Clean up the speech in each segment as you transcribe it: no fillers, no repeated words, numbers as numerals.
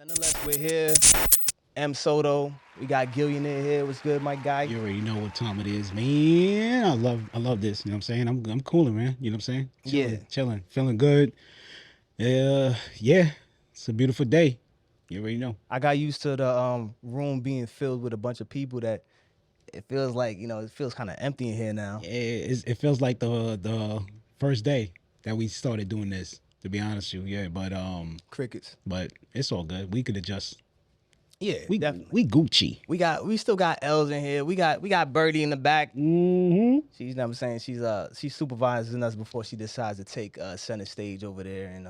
Nonetheless, we're here. M.Soto. We got Gillionaire here. What's good, my guy? You already know what time it is, man. I love this. You know what I'm saying? I'm cooling, man. You know what I'm saying? Chilling, feeling good. Yeah. It's a beautiful day. You already know. I got used to the room being filled with a bunch of people that it feels like, it feels kind of empty in here now. Yeah, it feels like the first day that we started doing this. To be honest with you, yeah. Crickets. But it's all good. We could adjust. Yeah, We definitely. we Gucci. We still got L's in here. We got Birdie in the back. Mm-hmm. She's, you know what I'm saying, she's supervising us before she decides to take center stage over there and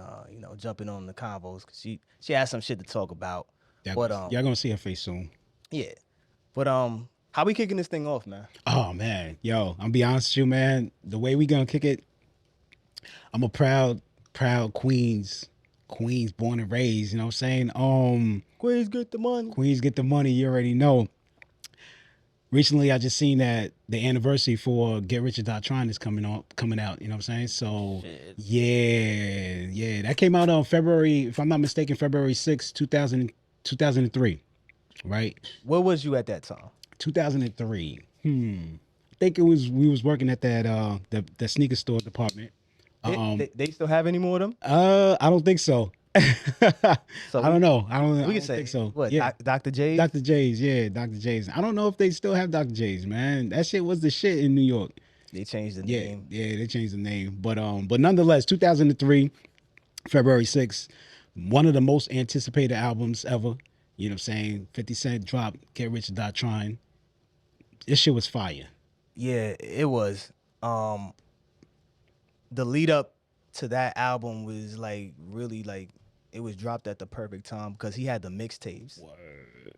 jumping on the convos because she has some shit to talk about. Y'all gonna see her face soon. Yeah. But how we kicking this thing off, man? Oh man, yo, I'm be honest with you, man. The way we gonna kick it, I'm a proud Queens born and raised. You know what I'm saying? Queens get the money. Queens get the money. You already know. Recently, I just seen that the anniversary for Get Rich or Die Tryin is coming out. You know what I'm saying? So Shit. yeah, that came out on February, if I'm not mistaken, February 6th, 2003, right? Where was you at that time? 2003. I think we was working at that the sneaker store department. They still have any more of them? I don't think so. So I don't know. I We don't can say think so. What? Yeah. Dr. J's? Dr. J's, yeah, Dr. J's. I don't know if they still have Dr. J's, man. That shit was the shit in New York. They changed the Yeah, name. yeah, they changed the name. But nonetheless, 2003, February 6th, one of the most anticipated albums ever. You know what I'm saying? 50 Cent dropped Get Rich or Die Tryin. This shit was fire. Yeah, it was. The lead up to that album was like really like it was dropped at the perfect time because he had the mixtapes.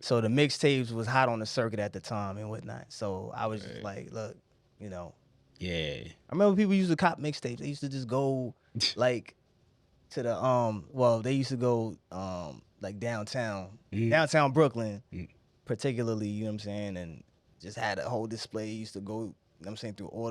So the mixtapes was hot on the circuit at the time and whatnot. So I was just like, look, Yeah. I remember people used to cop mixtapes. They used to just go like to the they used to go like downtown Brooklyn, particularly, you know what I'm saying, and just had a whole display. Used to go, you know what I'm saying, through all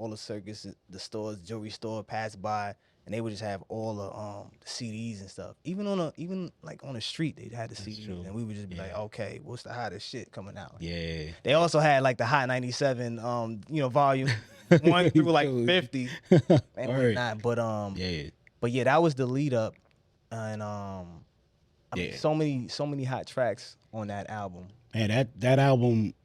the circus, the stores, jewelry store, pass by, and they would just have all the CDs and stuff. Even like on the street, they'd had the CDs, true. and we would just be like, okay, what's the hottest shit coming out? Yeah. They also had like the Hot 97, volume 1 through like 50 and Word. whatnot. But Yeah. but yeah, that was the lead up, and I mean, Yeah. so many hot tracks on that album. Man, that album,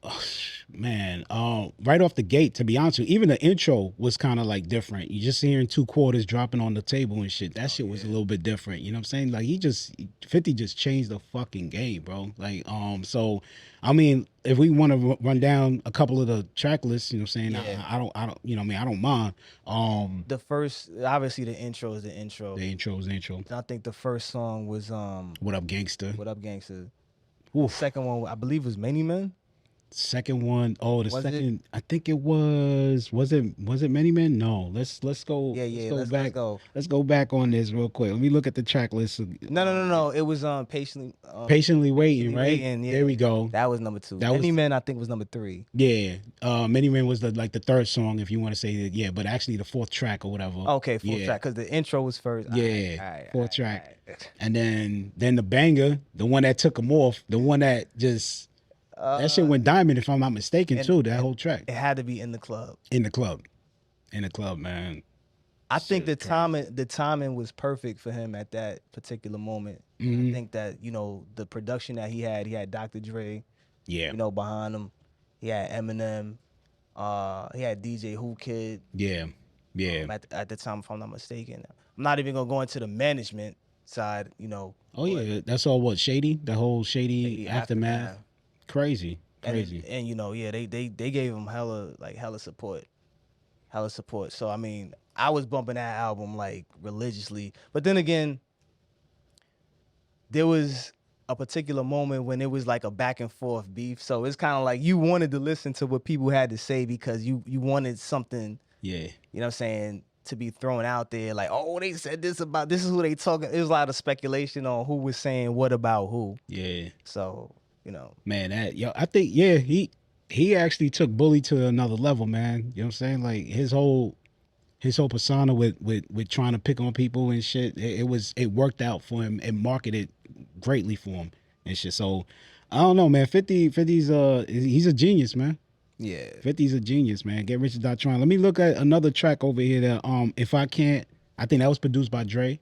man, right off the gate, to be honest with you, even the intro was kind of like different. You just hearing 2/4 dropping on the table and shit. That shit was a little bit different. You know what I'm saying? Like 50 just changed the fucking game, bro. Like, so, I mean, if we want to run down a couple of the track lists, you know what I'm saying? Yeah. I don't, you know what I mean? I don't mind. The first, obviously, the intro is the intro. The intro was the intro. And I think the first song was What Up Gangster? What Up Gangster. Oof. Second one, I believe, was Many Men. Second one, Was it? second, I think it was it Many Men? No, let's go. Yeah, let's go back. let's go. Let's go back on this real quick. Let me look at the track list. No. It was Patiently Patiently Waiting, right? Waiting, yeah. There we go. That was number 2. That Many was- Men, I think, was number 3. Yeah, Many Men was the third song, if you want to say that. Yeah, but actually the fourth track or whatever. Okay, fourth Yeah. track, because the intro was first. Yeah, All right, fourth track. And then the banger, the one that took him off, the one that just that shit went diamond, if I'm not mistaken, too. That whole track It had to be In the Club. in the club, man. I think the timing was perfect for him at that particular moment. I think that, the production that he had Dr. Dre, Yeah, behind him. He had Eminem. He had DJ Who Kid. yeah. At the time, if I'm not mistaken. I'm not even gonna go into the management side. Oh yeah, that's all. What Shady? The whole Shady aftermath. Aftermath. Crazy. And they gave him hella support. So I mean, I was bumping that album like religiously. But then again, there was a particular moment when it was like a back and forth beef. So it's kind of like you wanted to listen to what people had to say because you wanted something, Yeah, you know what I'm saying, to be thrown out there. Like, oh, they said this is who they talking. It was a lot of speculation on who was saying what about who. yeah. So, Man, I think he actually took Bully to another level, man. You know what I'm saying? Like his whole his whole persona with trying to pick on people and shit. It worked out for him and marketed greatly for him and shit. So I don't know, man. 50's he's a genius, man. Yeah. 50's a genius, man. Get Rich or Die Tryin. Let me look at another track over here that If I Can't, I think that was produced by Dre.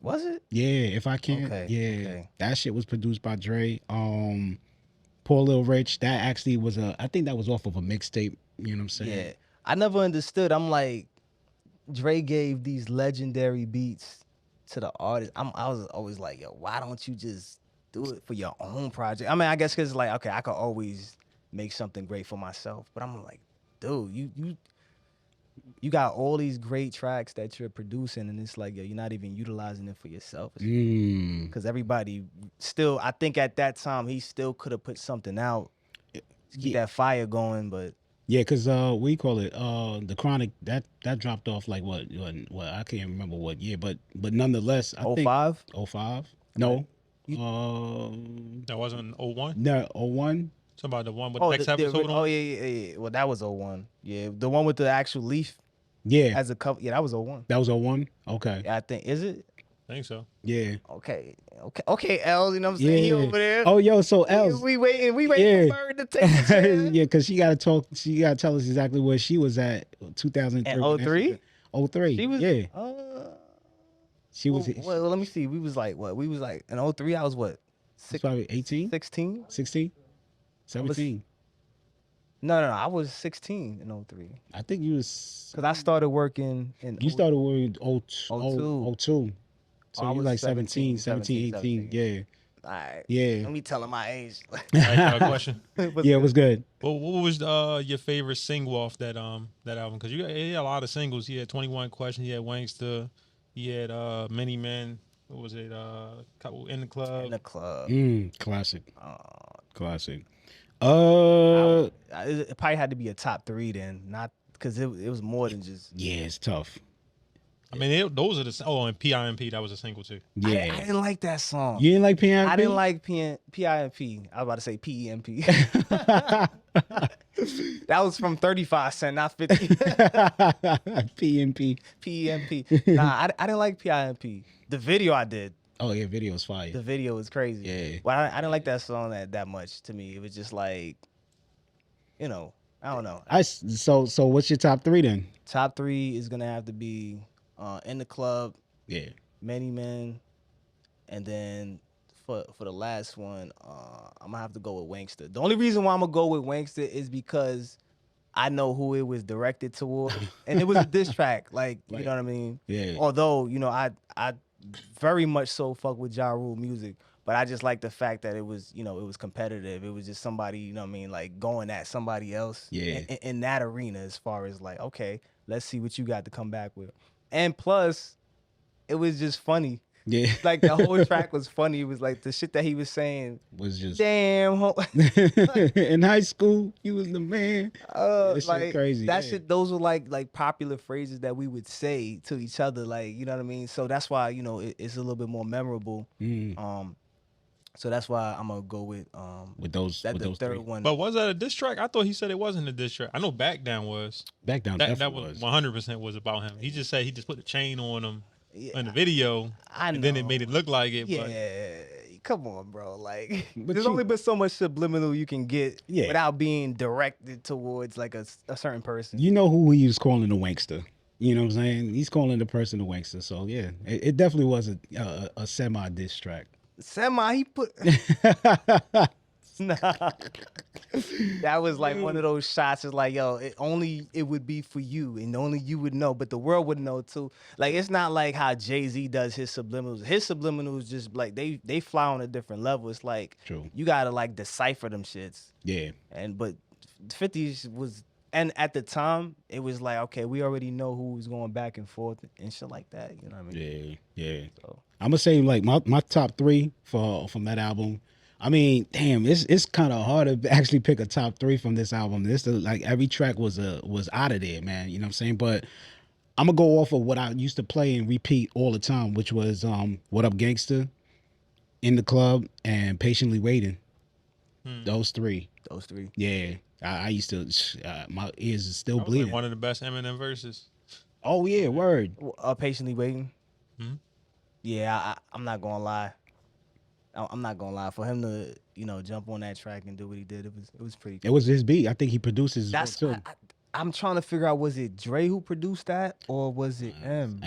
Was it? Yeah, If I Can't. Okay, Yeah. okay. That shit was produced by Dre. Poor Lil Rich, that actually was I think that was off of a mixtape, you know what I'm saying? Yeah. I never understood. I'm like, Dre gave these legendary beats to the artist. I was always like, yo, why don't you just do it for your own project? I mean, I guess because like, okay, I could always make something great for myself, but I'm like, dude, you got all these great tracks that you're producing, and it's like, yo, you're not even utilizing it for yourself. Because everybody still, I think at that time he still could have put something out to keep that fire going, but. Yeah, because we call it the Chronic that dropped off like what I can't remember what year, but nonetheless I think 05? 05? No. That wasn't 01? No, 01? Talking about the one with Oh, next episode on? oh yeah. Well, that was 01. Yeah, the one with the actual leaf Yeah. as a cover. Yeah, that was 01. That was 01? Okay. Yeah, I think, is it? I think so. Yeah. Okay, Els, you know what I'm saying? He over there. Oh, yo, so Els. We waiting Yeah. for Bird to take the chair. Yeah, because she got to tell us exactly where she was at 2003. And 03? 03. She was, yeah. She was. Well, let me see. We was like, what? We was like, in 03, I was what? Probably 18? 16? 16? 17? No, I was 16 in 03. I think you was. Because I started working in. You started working 02. 02. So I you was like 17, 18. Yeah. All right. Yeah. Let me tell him my age. All right, question. Yeah, it was good. Well, what was your favorite single off that album? Because you had a lot of singles. You had 21 Questions. You had Wankster. You had Many Men. What was it? In the Club. In the Club. Classic. Classic. It probably had to be a top 3 then, not because it was more than just. Yeah, it's tough. I mean, those are the. Oh, and PIMP, that was a single too. Yeah. I didn't like that song. You didn't like PIMP? I didn't like PIMP. I was about to say PEMP. That was from 35 Cent, not 50. PMP. PEMP. Nah, I didn't like PIMP. The video I did. Oh yeah, video's fire. The video was crazy. Yeah. But I didn't like that song that much. To me, it was just like, I don't know. So what's your top 3 then? Top 3 is gonna have to be In the Club, Yeah. Many Men, and then for the last one, I'm gonna have to go with Wankster. The only reason why I'm gonna go with Wankster is because I know who it was directed toward, and it was a diss track. Like, you know what I mean? Yeah. Although, I very much so fuck with Ja Rule music, but I just like the fact that it was, it was competitive. It was just somebody, you know what I mean, like going at somebody else in that arena as far as like, okay, let's see what you got to come back with. And plus, it was just funny. Yeah. Like the whole track was funny. It was like the shit that he was saying was just damn. In high school, you was the man. That shit like crazy. That shit. Those were like popular phrases that we would say to each other. Like, you know what I mean. So that's why it's a little bit more memorable. So that's why I'm gonna go with those. That with the those third 3. one. But was that a diss track? I thought he said it wasn't a diss track. I know Back Down was. Back Down. That was 100% was about him. He just said he just put the chain on him in the video, I know. and then it made it look like it. Yeah. But Come on, bro. Like, But there's only been so much subliminal you can get Yeah. without being directed towards like a certain person. You know who he was calling the wankster. You know what I'm saying? He's calling the person the wankster. So yeah, it definitely was a semi diss track. He put. Nah. That was like one of those shots. It's like, yo, it would be for you, and only you would know, but the world would know too. Like, it's not like how Jay-Z does his subliminals. His subliminals just like they fly on a different level. It's like True. You gotta like decipher them shits. Yeah. But 50's was, and at the time it was like, okay, we already know who was going back and forth and shit like that. You know what I mean? Yeah. So. I'm gonna say like my top 3 from that album. I mean, damn, it's kind of hard to actually pick a top 3 from this album. Like every track was out of there, man. You know what I'm saying? But I'm gonna go off of what I used to play and repeat all the time, which was "What Up Gangsta," "In the Club," and "Patiently Waiting." Those 3. Yeah, I used to. My ears are still bleeding. One of the best Eminem verses. Oh yeah, word. Patiently waiting. Mhm. Yeah, I'm not gonna lie. I'm not gonna lie. For him to jump on that track and do what he did, it was pretty. It was his beat. I think he produces as well That's too. I'm trying to figure out, was it Dre who produced that or was it M?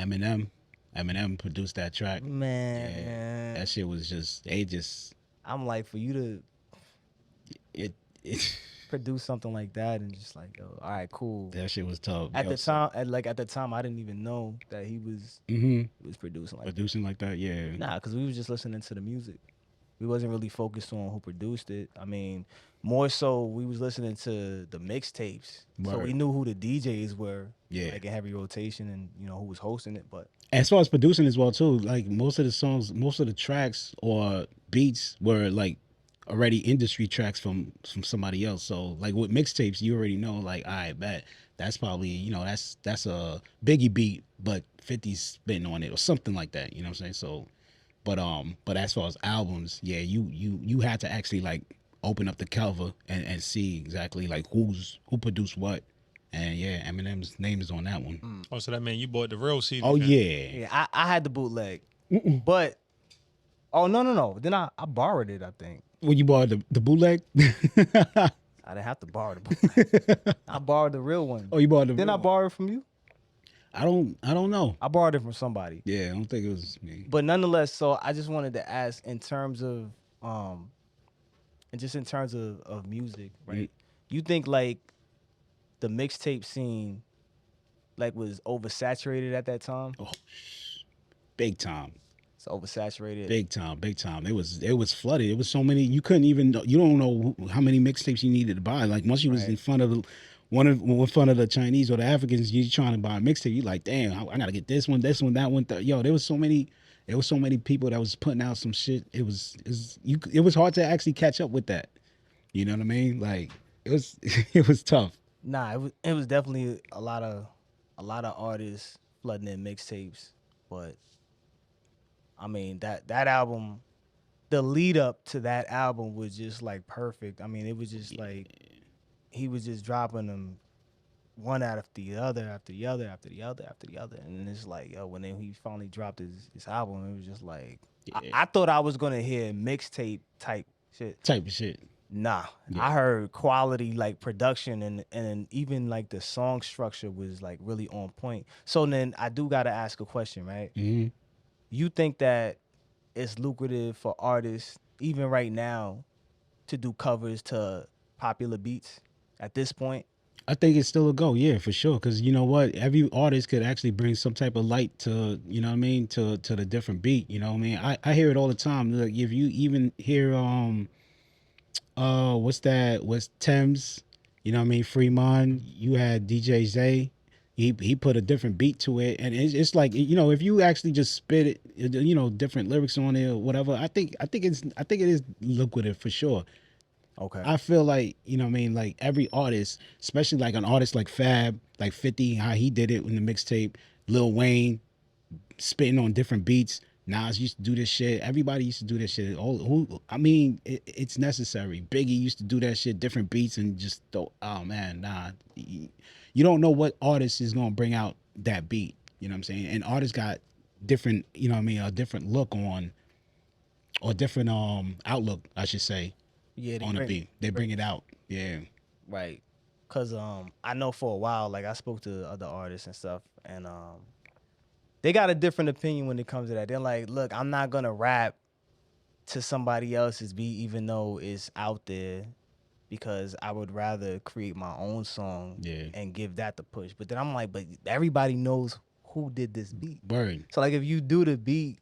Eminem produced that track. Yeah, Man, that shit was just they just I'm like, for you to it. produce something like that and just like, yo, all right, cool. That shit was tough. At the time, at the time, I didn't even know that he was producing like that. Producing like that, yeah. Nah, because we was just listening to the music. We wasn't really focused on who produced it. I mean, more so we was listening to the mixtapes, so we Word. knew who the DJs were, Yeah. like in heavy rotation, and who was hosting it. But As far as producing as well too, like most of the songs, most of the tracks or beats were like already industry tracks from somebody else. So like with mixtapes, you already know like I bet that's probably that's a Biggie beat, but 50's spitting on it or something like that. You know what I'm saying? So, but as far as albums, yeah, you had to actually like open up the cover and see exactly like who produced what. And yeah, Eminem's name is on that one. Oh, so that mean you bought the real CD? Oh then. yeah. yeah, I had the bootleg, but no. Then I borrowed it. I think When you bought the bootleg? I didn't have to borrow the bootleg. I borrowed the real one. Oh, you bought the Then I real one. borrowed it from you. I don't know. I borrowed it from somebody. Yeah, I don't think it was me. But nonetheless, so I just wanted to ask, in terms of and just in terms of music, right? You think like the mixtape scene like was oversaturated at that time? Oh, big time. It's oversaturated. Big time. It was flooded. It was so many you couldn't even you don't know how many mixtapes you needed to buy. Like once you was in front of in front of the Chinese or the Africans, you trying to buy a mixtape, you like, damn, I gotta get this one, that one. Yo, there was so many people that was putting out some shit. It was hard to actually catch up with that. You know what I mean? Like it was it was tough. Nah, it was definitely a lot of artists flooding in mixtapes, but I mean that album, the lead up to that album was just like perfect. I mean, it was just like he was just dropping them one after the other, after the other, after the other, after the other, and then it's like, yo, when he finally dropped his album, it was just like I thought I was gonna hear mixtape type shit. Type of shit. Nah, I heard quality, like production, and even like the song structure was like really on point. So then I do gotta ask a question, right? Mm-hmm. You think that it's lucrative for artists, even right now, to do covers to popular beats at this point? I think it's still a go, yeah, for sure. Because you know what, every artist could actually bring some type of light to, you know what I mean, to the different beat. You know what I mean? I hear it all the time. Like if you even hear what's Thames, you know what I mean, Fremont, you had DJ Zay, he put a different beat to it, and it's like, you know, if you actually just spit it, you know, different lyrics on it or whatever, I think it is lucrative for sure. Okay. I feel like, you know what I mean, like every artist, especially like an artist like Fab, like 50, how he did it in the mixtape, Lil Wayne spitting on different beats. Nas used to do this shit. Everybody used to do this shit. It's necessary. Biggie used to do that shit, different beats, and just throw. Oh man, nah. You don't know what artist is gonna bring out that beat. You know what I'm saying? And artists got different, you know what I mean, a different look on, or different outlook, I should say, Yeah, on a beat. They bring it out. Yeah. Right. Cause I know for a while, like I spoke to other artists and stuff, and they got a different opinion when it comes to that. They're like, look, I'm not gonna rap to somebody else's beat, even though it's out there, because I would rather create my own song and give that the push. But then I'm like, but everybody knows who did this beat. Word. So like if you do the beat,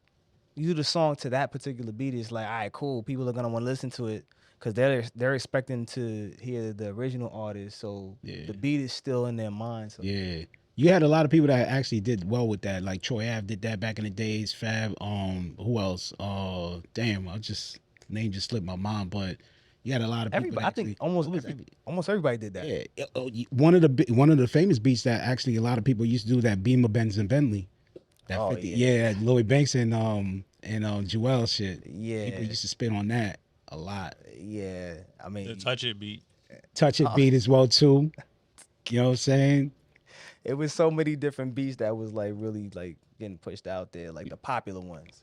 you do the song to that particular beat, it's like, all right, cool. People are gonna want to listen to it because they're expecting to hear the original artist. So the beat is still in their mind. So yeah. You had a lot of people that actually did well with that. Like Troy Ave did that back in the days. Fab, who else? Damn, name just slipped my mind, but you had a lot of people. Everybody, I think almost everybody did that. Yeah. One of the famous beats that actually a lot of people used to do, that Beamer, Benz, and Bentley. That 50, Lloyd Banks and Joel shit. Yeah. People used to spit on that a lot. Yeah. I mean, The Touch It beat. Touch It beat as well too. You know what I'm saying? it was so many different beats that was like really like getting pushed out there, like the popular ones.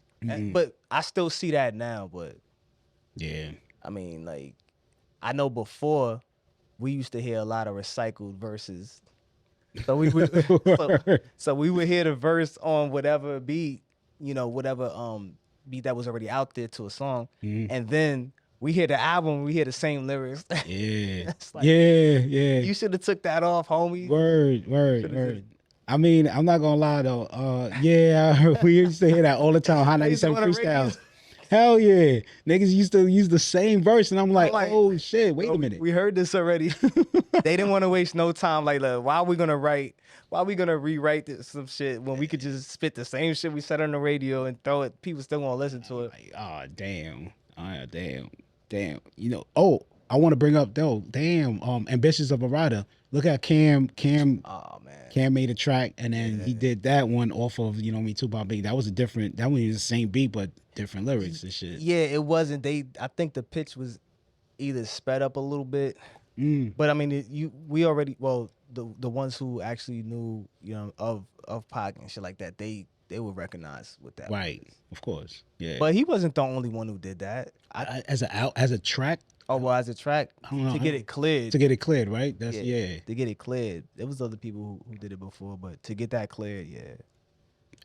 But I still see that now. But Yeah. I mean, like I know before we used to hear a lot of recycled verses. So we would so we would hear the verse on whatever beat, whatever beat that was already out there to a song, and then we hear the album, we hear the same lyrics. Yeah. It's like, yeah. you should have took that off, homie. Word. I mean, I'm not gonna lie though. Yeah, we used to hear that all the time. High They used to 97 go to radio. freestyles. Hell yeah. Niggas used to use the same verse, and I'm like, like, oh shit, wait a minute. We heard this already. They didn't want to waste no time. Like, why are we gonna rewrite some shit when we could just spit the same shit we said on the radio and throw it? People still gonna listen to it. Like, oh damn. Damn. I want to bring up though. Damn. Ambitious of a Rider. Look at Cam. Oh man. Cam made a track, and then he did that one off of Tupac Big. That was that one was the same beat but different lyrics and shit. Yeah, it wasn't. I think the pitch was either sped up a little bit, but I mean, the ones who actually knew of Pac and shit like that, they would recognize what that Right, was. of course, yeah. But he wasn't the only one who did that. As a track. Oh well, as a track to get it cleared. To get it cleared, right? That's yeah. To get it cleared, there was other people who did it before, but to get that cleared,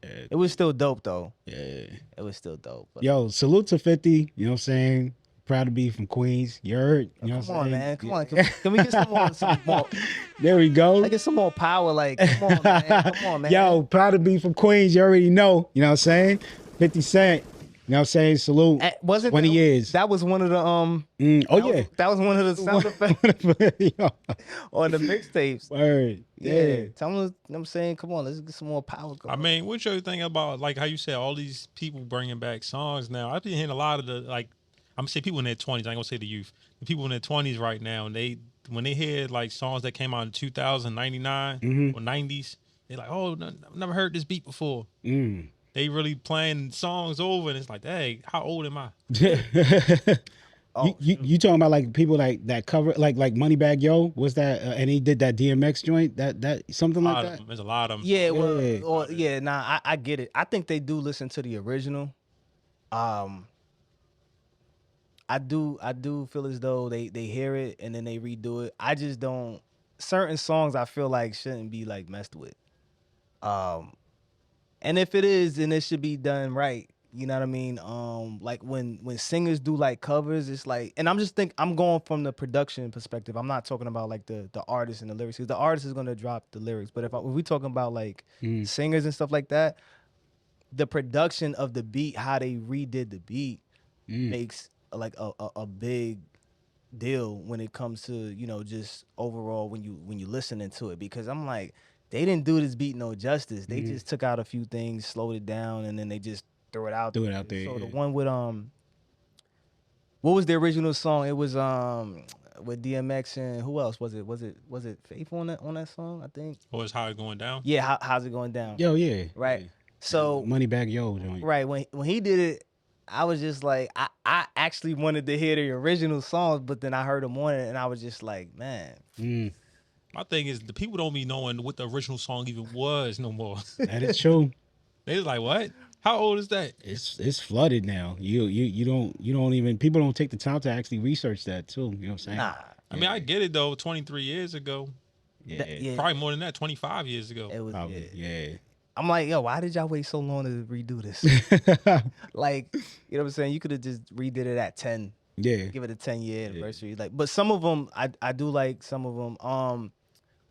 it was still dope though. Yeah, it was still dope. But yo, salute to 50. You know what I'm saying? Proud to be from Queens. You heard? You know come on, man. Come on. Can we get some more? There we go. I get some more power. Like, come on, man. Come on, man. Yo, proud to be from Queens. You already know. You know what I'm saying? 50 Cent. You know what I'm saying? Salute. 20 years. That was one of the that was one of the sound effects on the mixtapes. Word. Yeah. Tell them, I'm saying, come on, let's get some more power going. I mean, what's your thing about, like, how you said all these people bringing back songs now? I've been hearing a lot of the, like, I'm gonna say people in their 20s. I ain't gonna say the youth. The people in their 20s right now, and when they hear like songs that came out in 2000, 99 or 90s, they're like, oh, I've never heard this beat before. They really playing songs over, and it's like, hey, how old am I? You talking about like people like that cover like Moneybagg Yo? Was that and he did that DMX joint that something like that? There's a lot of them. Yeah, well, I get it. I think they do listen to the original. I do feel as though they hear it and then they redo it. I just don't. Certain songs I feel like shouldn't be like messed with. And if it is, then it should be done right. You know what I mean? Like when singers do like covers, it's like, and I'm going from the production perspective. I'm not talking about like the artist and the lyrics, because the artist is gonna drop the lyrics. But if we talking about like singers and stuff like that, the production of the beat, how they redid the beat, makes like a big deal when it comes to just overall when you listening to it. Because I'm like, they didn't do this beat no justice. They just took out a few things, slowed it down, and then they just threw it out there. So the one with what was the original song? It was with DMX and who else was it? Was it Faith on that song? I think. Or is How It Going Down? Yeah, how's it going down? Yo, yeah. Right. Yeah. So Moneybagg Yo joint. Right. When he did it, I was just like, I actually wanted to hear the original songs, but then I heard them on it, and I was just like, man. My thing is, the people don't be knowing what the original song even was no more. That is true. They was like, what? How old is that? It's flooded now. You don't even, people don't take the time to actually research that too. You know what I'm saying? Nah. I mean, I get it though. 23 years ago. Yeah. Probably more than that. 25 years ago. It was. Probably. Yeah. I'm like, yo, why did y'all wait so long to redo this? Like, you know what I'm saying? You could have just redid it at 10. Yeah. Give it a 10-year anniversary. Like, but some of them, I do like some of them.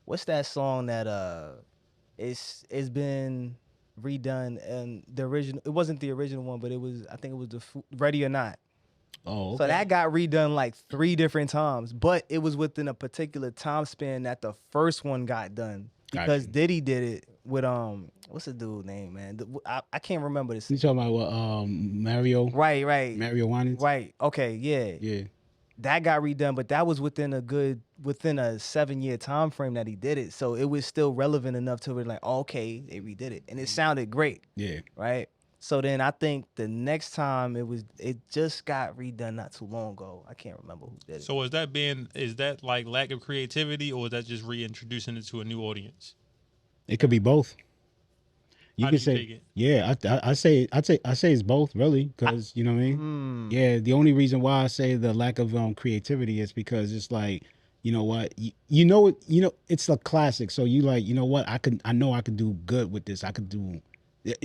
What's that song that it's been redone, and the original, it wasn't the original one, but I think it was the Ready or Not. Oh, okay. So that got redone like 3 different times, but it was within a particular time span that the first one got done, because Diddy did it with what's the dude name, man? I can't remember this. You talking about what Mario? Right. Mario Winans? Right. Okay. Yeah. Yeah. That got redone, but that was within a 7-year time frame that he did it. So it was still relevant enough to be like, okay, they redid it, and it sounded great. Yeah. Right. So then I think the next time it just got redone not too long ago. I can't remember who did it. So is that like lack of creativity, or is that just reintroducing it to a new audience? It could be both. You How could do you say, take it? yeah. I say it's both, really, because you know what I mean. Yeah, the only reason why I say the lack of creativity is because it's like, you know what, it's a classic. So you like, you know what, I know I could do good with this. I could do.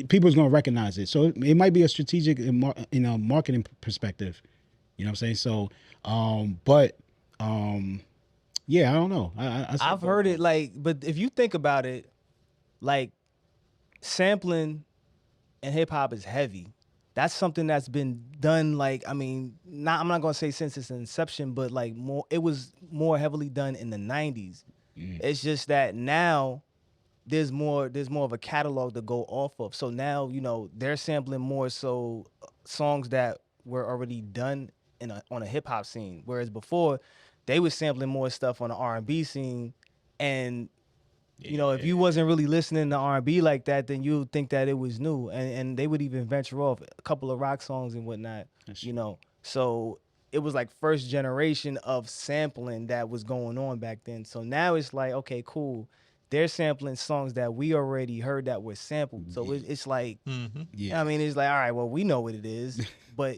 People's gonna recognize it. So it might be a strategic in a marketing perspective. You know what I'm saying? So, but yeah, I don't know. I say I've both. heard it like, but if you think about it, like sampling and hip hop is heavy. That's something that's been done. Like, I mean, I'm not gonna say since its inception, but like more, it was more heavily done in the '90s. It's just that now there's more of a catalog to go off of. So now, they're sampling more so songs that were already done on a hip hop scene. Whereas before, they were sampling more stuff on the R&B scene. And if you wasn't really listening to R&B like that, then you would think that it was new. And they would even venture off a couple of rock songs and whatnot. So it was like first generation of sampling that was going on back then. So now it's like, okay, cool. They're sampling songs that we already heard that were sampled. So it's like, I mean, it's like, all right, well, we know what it is, but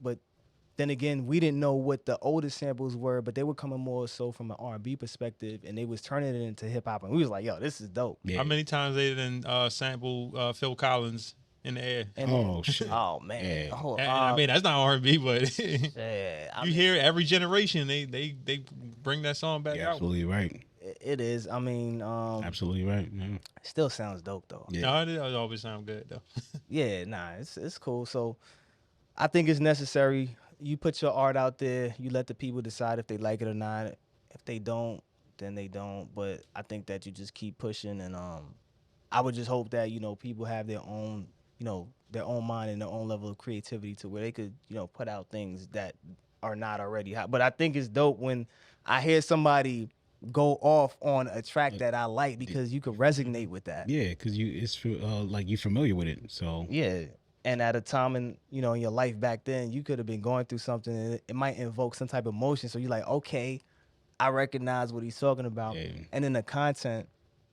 but then again, we didn't know what the oldest samples were, but they were coming more so from an R&B perspective, and they was turning it into hip hop, and we was like, yo, this is dope. Yeah. How many times they didn't sample Phil Collins in the air? And Oh shit. oh man. Yeah. Oh, And I mean, that's not R&B, but yeah, I you mean, hear it every generation. They bring that song back You're out. absolutely right. it is. I mean, Absolutely right. Yeah. still sounds dope though. Yeah. No, it always sound good though. Yeah, nah, it's cool. So I think it's necessary. You put your art out there. You let the people decide if they like it or not. If they don't, then they don't. But I think that you just keep pushing, and I would just hope that people have their own their own mind and their own level of creativity to where they could put out things that are not already hot. But I think it's dope when I hear somebody go off on a track that I like because you could resonate with that. Yeah, because it's like you're familiar with it. So Yeah. And at a time in in your life back then, you could have been going through something and it might invoke some type of emotion. So you're like, okay, I recognize what he's talking about. Yeah. And then the content.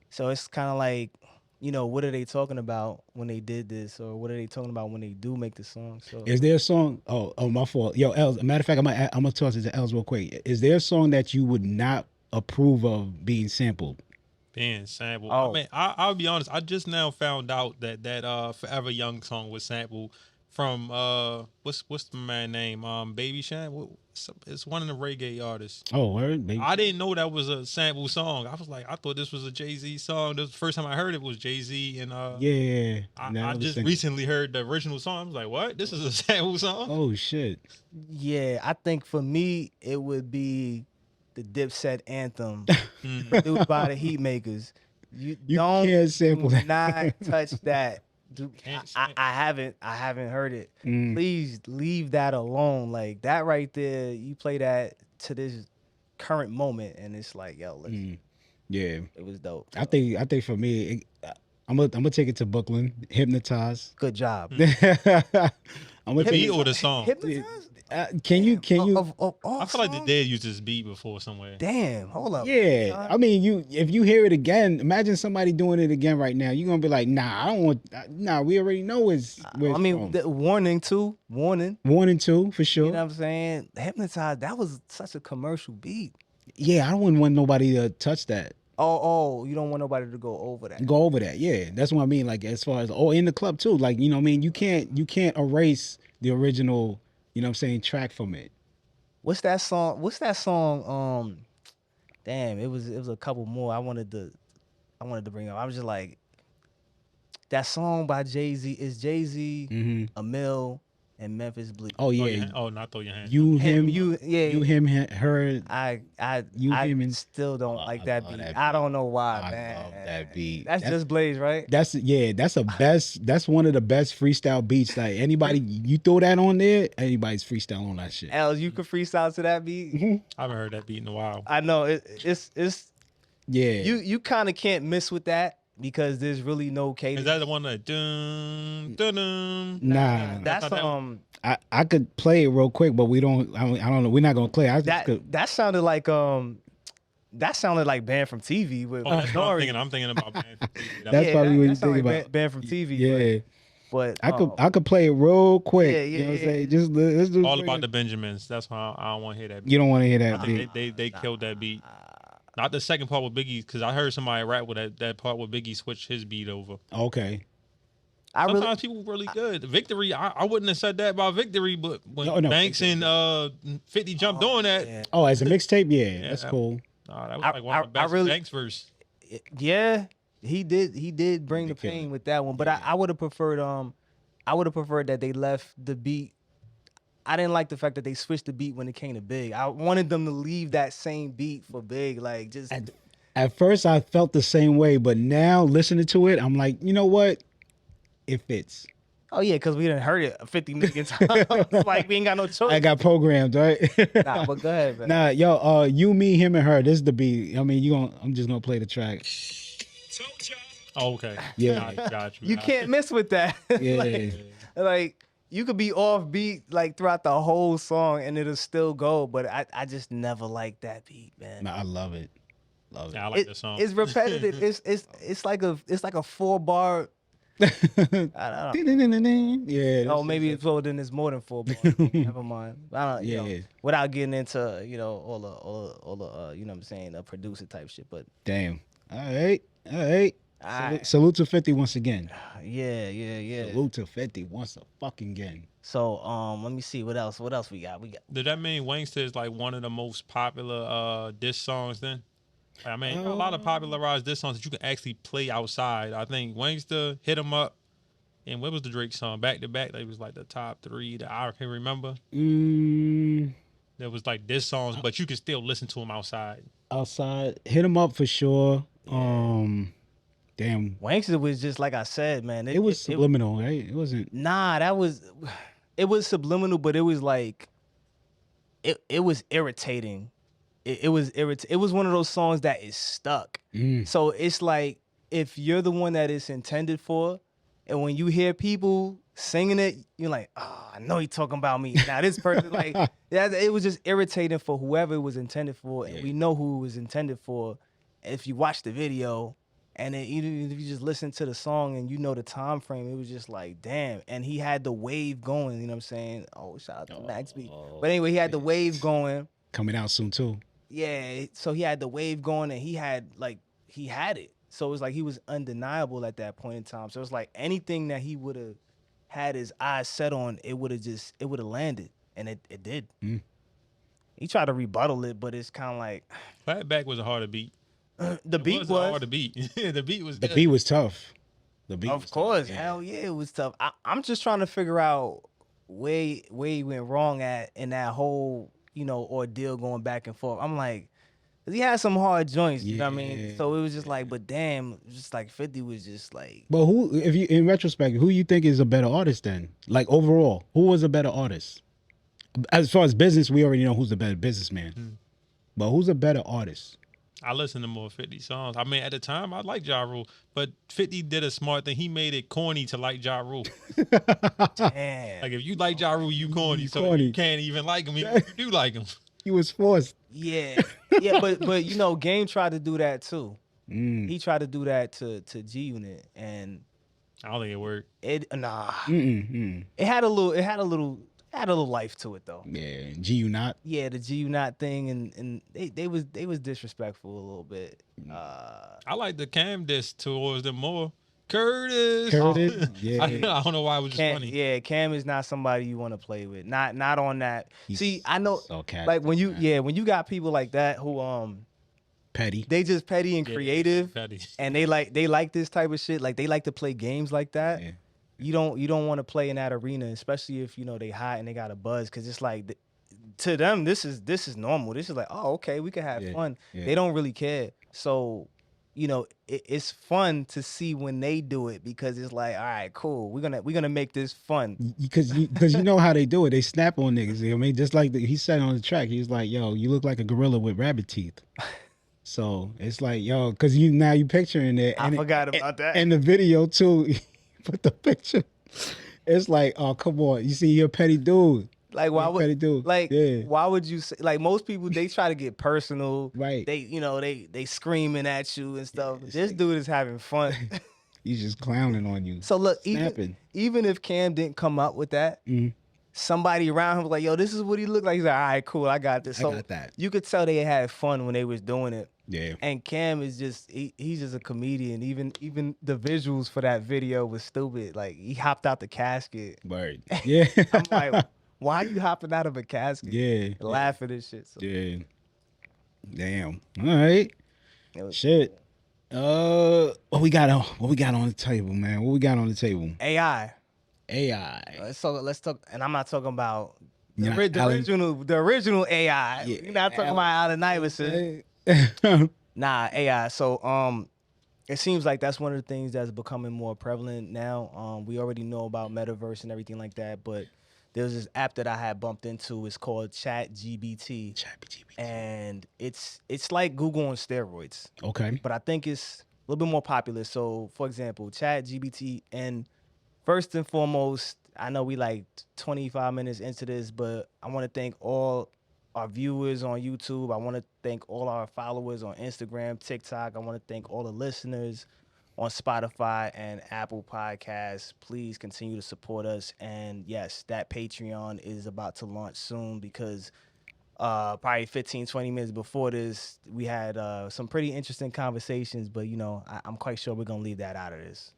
So it's kind of like, what are they talking about when they did this, or what are they talking about when they do make the song? So is there a song? Oh, my fault. Yo, Els. Matter of fact, I'm gonna toss it to Els real quick. Is there a song that you would not approve of being sampled? Being sampled. Oh. I mean, I'll be honest. I just now found out that Forever Young song was sampled from what's the man name? Baby Shan. It's one of the reggae artists. Oh, word, baby. I didn't know that was a sample song. I was like, I thought this was a Jay-Z song. The first time I heard it was Jay-Z and Yeah. I just recently heard the original song. I was like, what? This is a sample song? Oh shit. yeah, I think for me it would be the Dipset anthem. It was by the Heat Makers. You don't can't sample do that. not touch that. Can't I haven't heard it. Mm. Please leave that alone. Like that right there, you play that to this current moment, and it's like, yo, listen, Yeah. it was dope. I think for me, I'm gonna take it to Brooklyn. Hypnotize. Good job. I'm gonna Beat take or the song? Hypnotize? can you Of all I feel like songs? they did use this beat before somewhere. Damn, hold up. Yeah, I mean, if you hear it again, imagine somebody doing it again right now. You're gonna be like, nah, I don't want. Nah, we already know it's. I mean, warning. 1 and 2 for sure. You know what I'm saying? Hypnotize. That was such a commercial beat. Yeah, I wouldn't want nobody to touch that. Oh, you don't want nobody to go over that. Go over that. Yeah, that's what I mean. Like as far as in the club too. Like what I mean, you can't erase the original. You know what I'm saying, track from it. What's that song? Damn, it was a couple more I wanted to bring up. I was just like, that song by Jay-Z is Jay-Z, Emil, and Memphis Bleak. Oh Throw your yeah, hand- oh, not throw your hand. you, Him, him, you, yeah. you, him, her. I him, and still don't Oh, like I that love beat. that I beat. don't know why, I man. love that beat. That's just Blaze, right? That's a best. That's one of the best freestyle beats. Like anybody, you throw that on there, anybody's freestyle on that shit. Els, you could freestyle to that beat. I haven't heard that beat in a while. I know it's Yeah, you kind of can't miss with that because there's really no cadence. Is that the one that dun dun dun? nah. That's not that one. I could play it real quick, but we don't. I don't know. We're not gonna play. I just could. that sounded like that sounded like Banned from TV with That's what Nori. I'm thinking about. Man. That's probably what you sound think like about. Banned from TV. Yeah. But I could play it real quick. Yeah, you know what I'm yeah. saying? Just let's do All about the Benjamins. That's why I don't want to hear that beat. You don't want to hear I that think beat. they killed that beat. Not the second part with Biggie, because I heard somebody rap with that part where Biggie switched his beat over. Okay. Sometimes people really good. Victory, I wouldn't have said that about Victory, but when Banks and 50 jumped on that. Yeah. Oh, as a mixtape, yeah, that's cool. Nah, that was like one of the best Banks verse. Yeah, he did bring the pain with that one, but I would have preferred that they left the beat. I didn't like the fact that they switched the beat when it came to Big. I wanted them to leave that same beat for Big, like just. At first, I felt the same way, but now listening to it, I'm like, you know what? It fits. Oh yeah, because we done heard it 50 million times. Like we ain't got no choice. I got programmed, right? Nah, but go ahead, man. Nah, yo, you, me, him, and her. This is the beat. I mean, I'm just gonna play the track. Oh, okay. Yeah. Got you. You can't mess with that. Yeah. like you could be off beat like throughout the whole song and it'll still go, but I just never liked that beat, man. Nah, I love it. Love it. Yeah, I like the song. It's repetitive. it's like a 4-bar. I don't know. Yeah. Oh, maybe it's well, then it's more than 4 bars. Never mind. I don't. You know, without getting into all the you know what I'm saying, producer type shit. But damn. All right. Salute to 50 once again. Yeah. Salute to 50 once again. So let me see what else we got. Did that mean Wangsta is like one of the most popular diss songs then? I mean, a lot of popularized diss songs that you can actually play outside. I think Wangsta, Hit 'Em Up, and what was the Drake song? Back to Back. That was like the top 3 that I can remember. There was like diss songs, but you can still listen to them outside. Outside, Hit 'Em Up for sure. Damn. Wangsta was just like I said, man. It was subliminal, right? It wasn't. Nah, it was subliminal, but it was like, it was irritating. It was one of those songs that is stuck. So it's like, if you're the one that it's intended for, and when you hear people singing it, you're like, oh, I know he talking about me. Now this person, like, it was just irritating for whoever it was intended for, and we know who it was intended for. If you watch the video, and then even if you just listen to the song and you know the time frame, it was just like, damn. And he had the wave going, you know what I'm saying? Oh, shout out to Max B. But anyway, he had the wave going. Coming out soon too. Yeah, so he had the wave going and he had it. So it was like he was undeniable at that point in time. So it was like anything that he would have had his eyes set on, it would have landed. And it did. He tried to rebuttal it, but it's kind of like, Flat Back was a harder beat. The beat was hard to beat. The beat was The good. beat was tough. Of course, hell yeah, it was tough. I'm just trying to figure out where he went wrong at in that whole, ordeal going back and forth. I'm like, 'cause he had some hard joints, you know what I mean? So it was just like, but damn, just like 50 was just like. But who, if you in retrospect, who you think is a better artist then? Like overall, who was a better artist? As far as business, we already know who's the better businessman. But who's a better artist? I listened to more 50 songs. I mean, at the time, I liked Ja Rule, but 50 did a smart thing. He made it corny to like Ja Rule. Damn. Like, if you like Ja Rule, you corny. So corny. you can't even like him even if you do like him. He was forced. Yeah, but Game tried to do that too. He tried to do that to G Unit, and I don't think it worked. It had a little life to it though. Yeah, G you not. Yeah, the G Unit thing, and they was disrespectful a little bit. I like the Cam diss towards them more. Curtis. Yeah. I don't know why it was just funny. Yeah, Cam is not somebody you want to play with. Not on that. See, I know, so like when you got people like that who petty. they just petty and creative, Petty. and they like this type of shit. Like they like to play games like that. Yeah. You don't want to play in that arena, especially if they hot and they got a buzz, because it's like to them this is normal. This is like, oh, okay, we can have fun. Yeah. They don't really care. So, it's fun to see when they do it, because it's like, all right, cool. We're gonna make this fun. Because you know how they do it. They snap on niggas. You know what I mean? Just like he said on the track, he was like, yo, you look like a gorilla with rabbit teeth. So it's like, yo, because you picturing it. I forgot about that. And the video too, put the picture. It's like, oh, come on. You see, you're a petty dude. Like why What you would do? Yeah. why would you say, like most people they try to get personal. Right. They screaming at you and stuff. it's This like- dude is having fun. He's just clowning on you. So look, snapping. even if Cam didn't come up with that, Mhm. somebody around him was like, yo, this is what he looked like. He's like, all right, cool, I got this. I So got that. you could tell they had fun when they was doing it. Yeah. And Cam is just he's just a comedian. Even the visuals for that video was stupid. Like he hopped out the casket. Word. Yeah. I'm like, why are you hopping out of a casket? Yeah. Laughing and shit. So Yeah. Damn. All right. it was Shit. What we got on the table, man? What we got on the table? AI. AI. Let's talk. And I'm not talking about the, Yeah, the original AI. Yeah, We're not talking about Allen Iverson. Nah, AI. So it seems like that's one of the things that's becoming more prevalent now. We already know about metaverse and everything like that, but there's this app that I had bumped into. It's called Chat GPT. Chat GPT. And it's like Google on steroids. Okay. But I think it's a little bit more popular. So, for example, Chat GPT, and first and foremost, I know we like 25 minutes into this, but I want to thank all our viewers on YouTube. I want to thank all our followers on Instagram, TikTok. I want to thank all the listeners on Spotify and Apple Podcasts. Please continue to support us. And yes, that Patreon is about to launch soon because probably 15, 20 minutes before this, we had some pretty interesting conversations, but I'm quite sure we're gonna leave that out of this.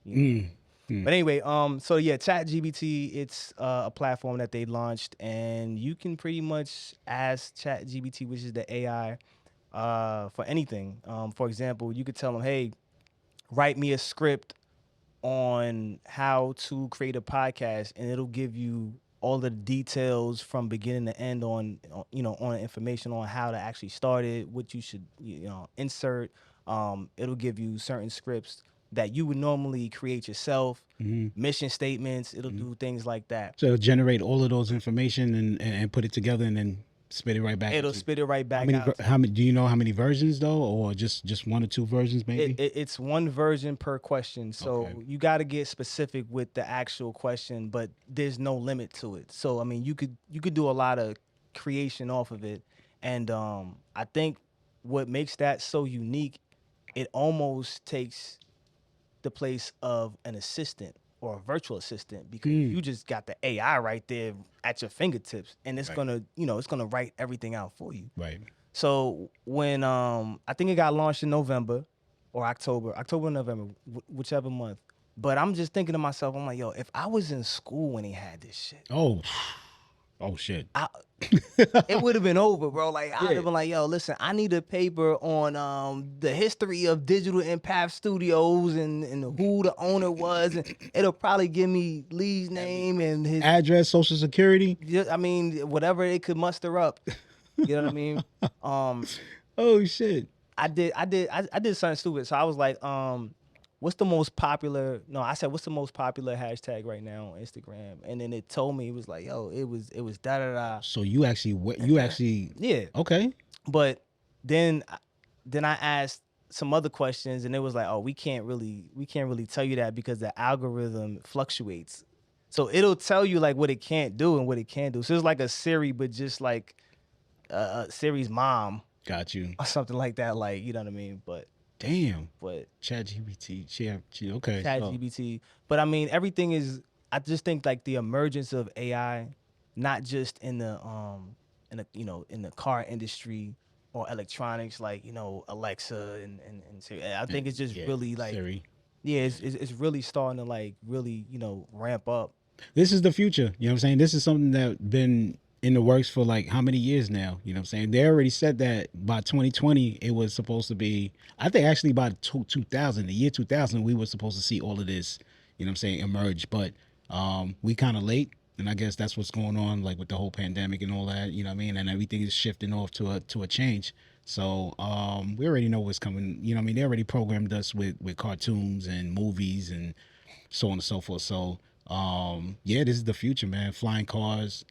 But anyway, so yeah, Chat GPT, it's a platform that they launched, and you can pretty much ask Chat GPT, which is the AI, for anything. For example, you could tell them, hey, write me a script on how to create a podcast, and it'll give you all the details from beginning to end on information on how to actually start it, what you should insert. It'll give you certain scripts that you would normally create yourself, mission statements. It'll do things like that. So it'll generate all of those information and put it together and then spit it right back. It'll spit it right back out. How many? Do you know how many versions though, or just one or two versions maybe? It's one version per question, so you got to get specific with the actual question, but there's no limit to it. So I mean, you could do a lot of creation off of it, and I think what makes that so unique, it almost takes the place of an assistant or a virtual assistant, because you just got the AI right there at your fingertips, and it's gonna it's gonna write everything out for you. Right. So when I think it got launched in November or October or November, whichever month. But I'm just thinking to myself, I'm like, yo, if I was in school when he had this shit, oh shit, it would have been over, bro. Like I would have been like, yo, listen, I need a paper on the history of Digital Impact Studios and who the owner was, and it'll probably give me Lee's name and his address, social security. I mean, whatever it could muster up. You know what I mean? Oh shit. I did something stupid. So I was like, what's the most popular? No, I said, what's the most popular hashtag right now on Instagram? And then it told me, it was like, yo, it was da da da. So you actually Yeah. Okay. But then I asked some other questions, and it was like, oh, we can't really tell you that because the algorithm fluctuates. So it'll tell you like what it can't do and what it can do. So it's like a Siri, but just like Siri's mom. Got you. Or something like that, like, you know what I mean? But damn. But Chat GPT. Okay. Chat GPT. But I mean, everything is, I just think like the emergence of AI, not just in the in the car industry or electronics, like, Alexa and Siri. I think it's just really like Siri. Yeah, it's really starting to like really, ramp up. This is the future. You know what I'm saying? This is something that been in the works for like how many years now? You know what I'm saying? They already said that by 2020 it was supposed to be, I think actually by 2000, the year 2000, we were supposed to see all of this, you know what I'm saying, emerge. But we kind of late, and I guess that's what's going on, like with the whole pandemic and all that, you know what I mean? And everything is shifting off to a change. So we already know what's coming. You know what I mean? They already programmed us with cartoons and movies and so on and so forth. So yeah, this is the future, man. Flying cars.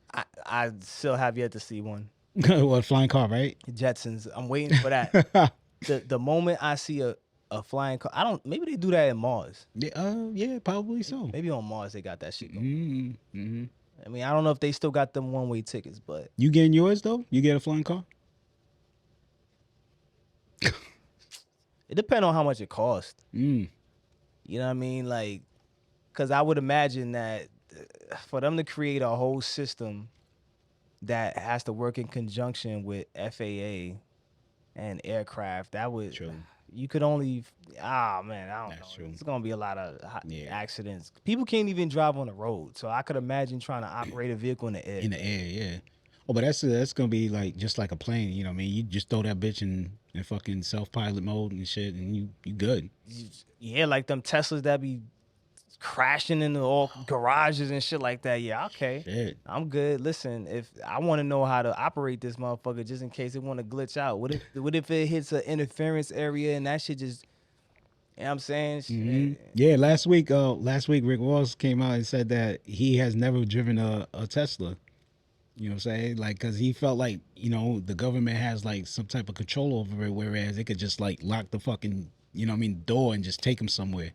I still have yet to see one. What, flying car, right? Jetsons. I'm waiting for that. the moment I see a flying car, maybe they do that in Mars. Yeah, yeah, probably so. Maybe on Mars they got that shit going. I mean, I don't know if they still got them one-way tickets, but You getting yours though? You get a flying car? it depends on how much it costs. Mm. You know what I mean? Like, because I would imagine that for them to create a whole system that has to work in conjunction with FAA and aircraft, that would True. you could only man, I don't That's know. true. It's gonna be a lot of Yeah. accidents. People can't even drive on the road, so I could imagine trying to operate a vehicle in the air. In the air, yeah. Oh, but that's gonna be like just like a plane, you know what I mean? You just throw that bitch in fucking self-pilot mode and shit, and you good. Yeah, like them Teslas that be crashing into all garages and shit like that. Yeah, okay. Shit. I'm good. Listen, if I want to know how to operate this motherfucker just in case it want to glitch out. What if it hits an interference area and that shit just, you know what I'm saying? Mhm. Yeah, last week Rick Ross came out and said that he has never driven a Tesla. You know what I'm saying? Like, cause he felt like, you know, the government has like some type of control over it, whereas it could just like lock the fucking, you know what I mean, door and just take him somewhere.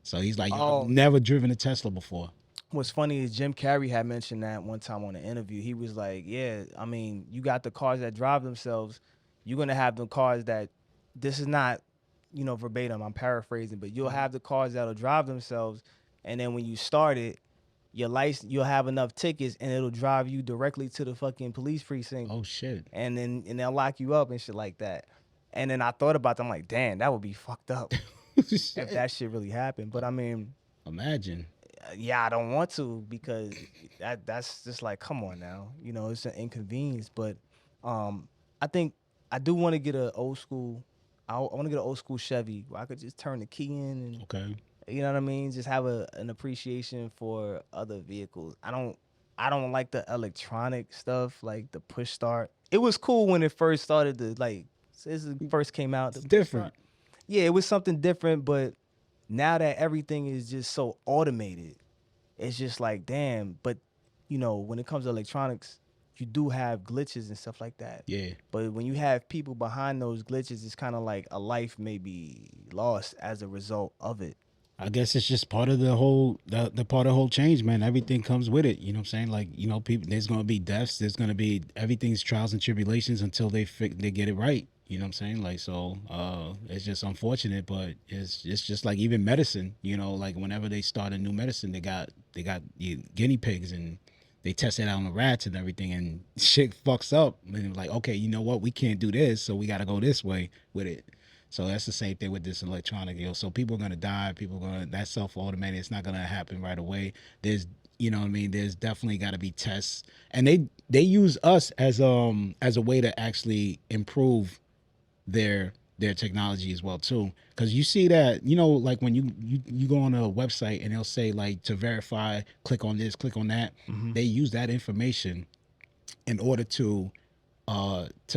So he's like, yo, I've never driven a Tesla before. What's funny is Jim Carrey had mentioned that one time on an interview. He was like, yeah, I mean, you got the cars that drive themselves. You're going to have the cars that, this is not, you know, verbatim, I'm paraphrasing, but you'll have the cars that'll drive themselves. And then when you start it, your license, you'll have enough tickets and it'll drive you directly to the fucking police precinct. Oh shit. And they'll lock you up and shit like that. And then I thought about that. I'm like, damn, that would be fucked up if that shit really happened. But I mean, imagine. Yeah, I don't want to because that's just like, come on now, you know, it's an inconvenience. But I think I do want to get an old school. I want to get an old school Chevy where I could just turn the key in and Okay. you know what I mean, just have an appreciation for other vehicles. I don't like the electronic stuff, like the push start. It was cool when it first started to like first came out. It's different. Yeah, it was something different, but now that everything is just so automated, it's just like, damn. But, you know, when it comes to electronics, you do have glitches and stuff like that. Yeah. But when you have people behind those glitches, it's kind of like a life may be lost as a result of it. I guess it's just part of the whole the part of the whole change, man. Everything comes with it. You know what I'm saying? Like, you know, people, there's gonna be deaths, there's gonna be everything's trials and tribulations until they get it right. You know what I'm saying? Like, so it's just unfortunate, but it's just like even medicine, you know, like whenever they start a new medicine, they got guinea pigs and they test it out on the rats and everything, and shit fucks up. And like, okay, you know what? We can't do this, so we got to go this way with it. So that's the same thing with this electronic, yo. So people are gonna die. That's self-automated. It's not gonna happen right away. There's, you know what I mean? There's definitely got to be tests, and they use us as a way to actually improve their technology as well too. Because you see that, you know, like when you go on a website and they'll say like to verify, click on this, click on that. Mm-hmm. They use that information in order to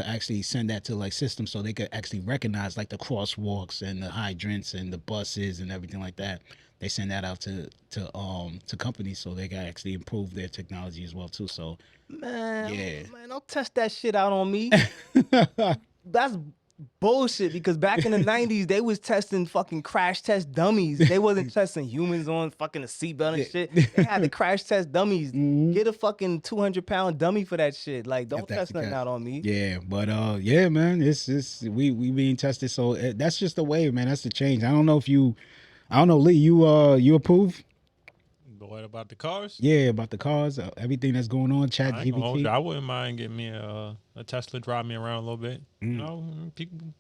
actually send that to like systems so they could actually recognize like the crosswalks and the hydrants and the buses and everything like that. They send that out to companies so they can actually improve their technology as well too. So man, don't test that shit out on me. That's bullshit, because back in the 90s they was testing fucking crash test dummies. They wasn't testing humans on fucking a seatbelt and shit. They had the crash test dummies. Mm-hmm. Get a fucking 200-pound dummy for that shit. Like, don't test nothing out on me. Yeah, but yeah, man, it's we being tested. So that's just the way, man. That's the change. I don't know, Lee, you approve? What about the cars? Yeah, about the cars, everything that's going on. Chat GPT. I wouldn't mind getting me a Tesla, drive me around a little bit. You know,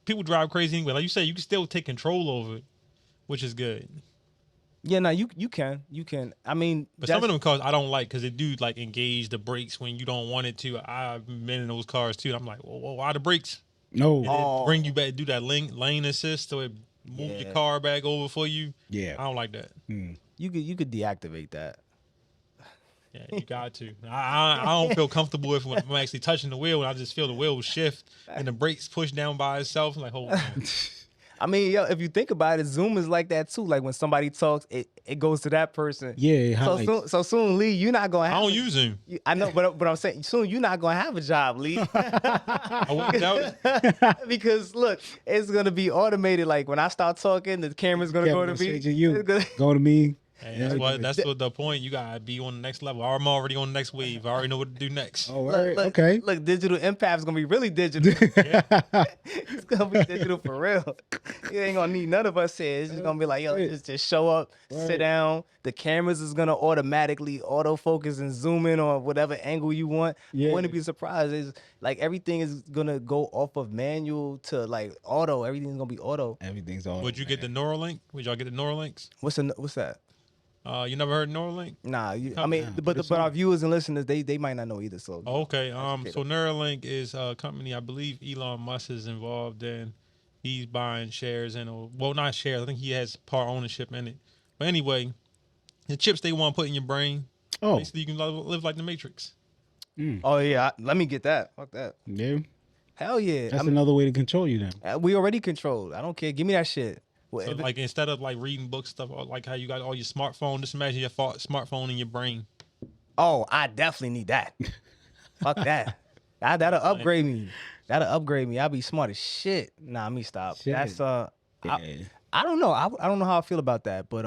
people drive crazy anyway. Like you said, you can still take control over it, which is good. Yeah, no, you can. I mean, but some of them cars I don't like because they do like engage the brakes when you don't want it to. I've been in those cars too. I'm like, well, why the brakes? No, bring you back, do that lane assist, so it move your car back over for you. Yeah, I don't like that. You could deactivate that. Yeah, you got to. I don't feel comfortable if I'm actually touching the wheel and I just feel the wheel shift and the brakes push down by itself. I'm like, hold on. I mean, yo, if you think about it, Zoom is like that too. Like when somebody talks, it goes to that person. Yeah. So soon, Lee, you're not gonna have. I don't use Zoom. I know, but I'm saying soon you're not gonna have a job, Lee. I wouldn't doubt it. Because look, it's gonna be automated. Like when I start talking, the camera's gonna go to me. Go to me. Hey, that's what the point. You gotta be on the next level. I'm already on the next wave. I already know what to do next. Oh, okay. Look, digital empath is gonna be really digital. It's gonna be digital for real. You ain't gonna need none of us here. It's just gonna be like, yo, just show up, sit down. The cameras is gonna automatically autofocus and zoom in on whatever angle you want. Yeah. Wouldn't be surprised. It's like everything is gonna go off of manual to like auto. Everything's gonna be auto. Everything's all. Would you get the Neuralink? Would y'all get the Neuralinks? What's that? You never heard of Neuralink? Nah, I mean, but our viewers and listeners, they might not know either. So Okay. So Neuralink is a company I believe Elon Musk is involved in. He's buying shares in, well, not shares. I think he has part ownership in it. But anyway, the chips they want to put in your brain. Oh, basically, you can live like the Matrix. Oh yeah, let me get that. Fuck that. yeah. Hell yeah. That's another way to control you then. We already controlled. I don't care. Give me that shit. Well, So like instead of like reading books stuff, or like how you got all your smartphone, just imagine your smartphone in your brain. oh, I definitely need that. Fuck that. That'll upgrade me. I'll be smart as shit. Nah, let me stop. Shit. That's Yeah. I don't know. I don't know how I feel about that, but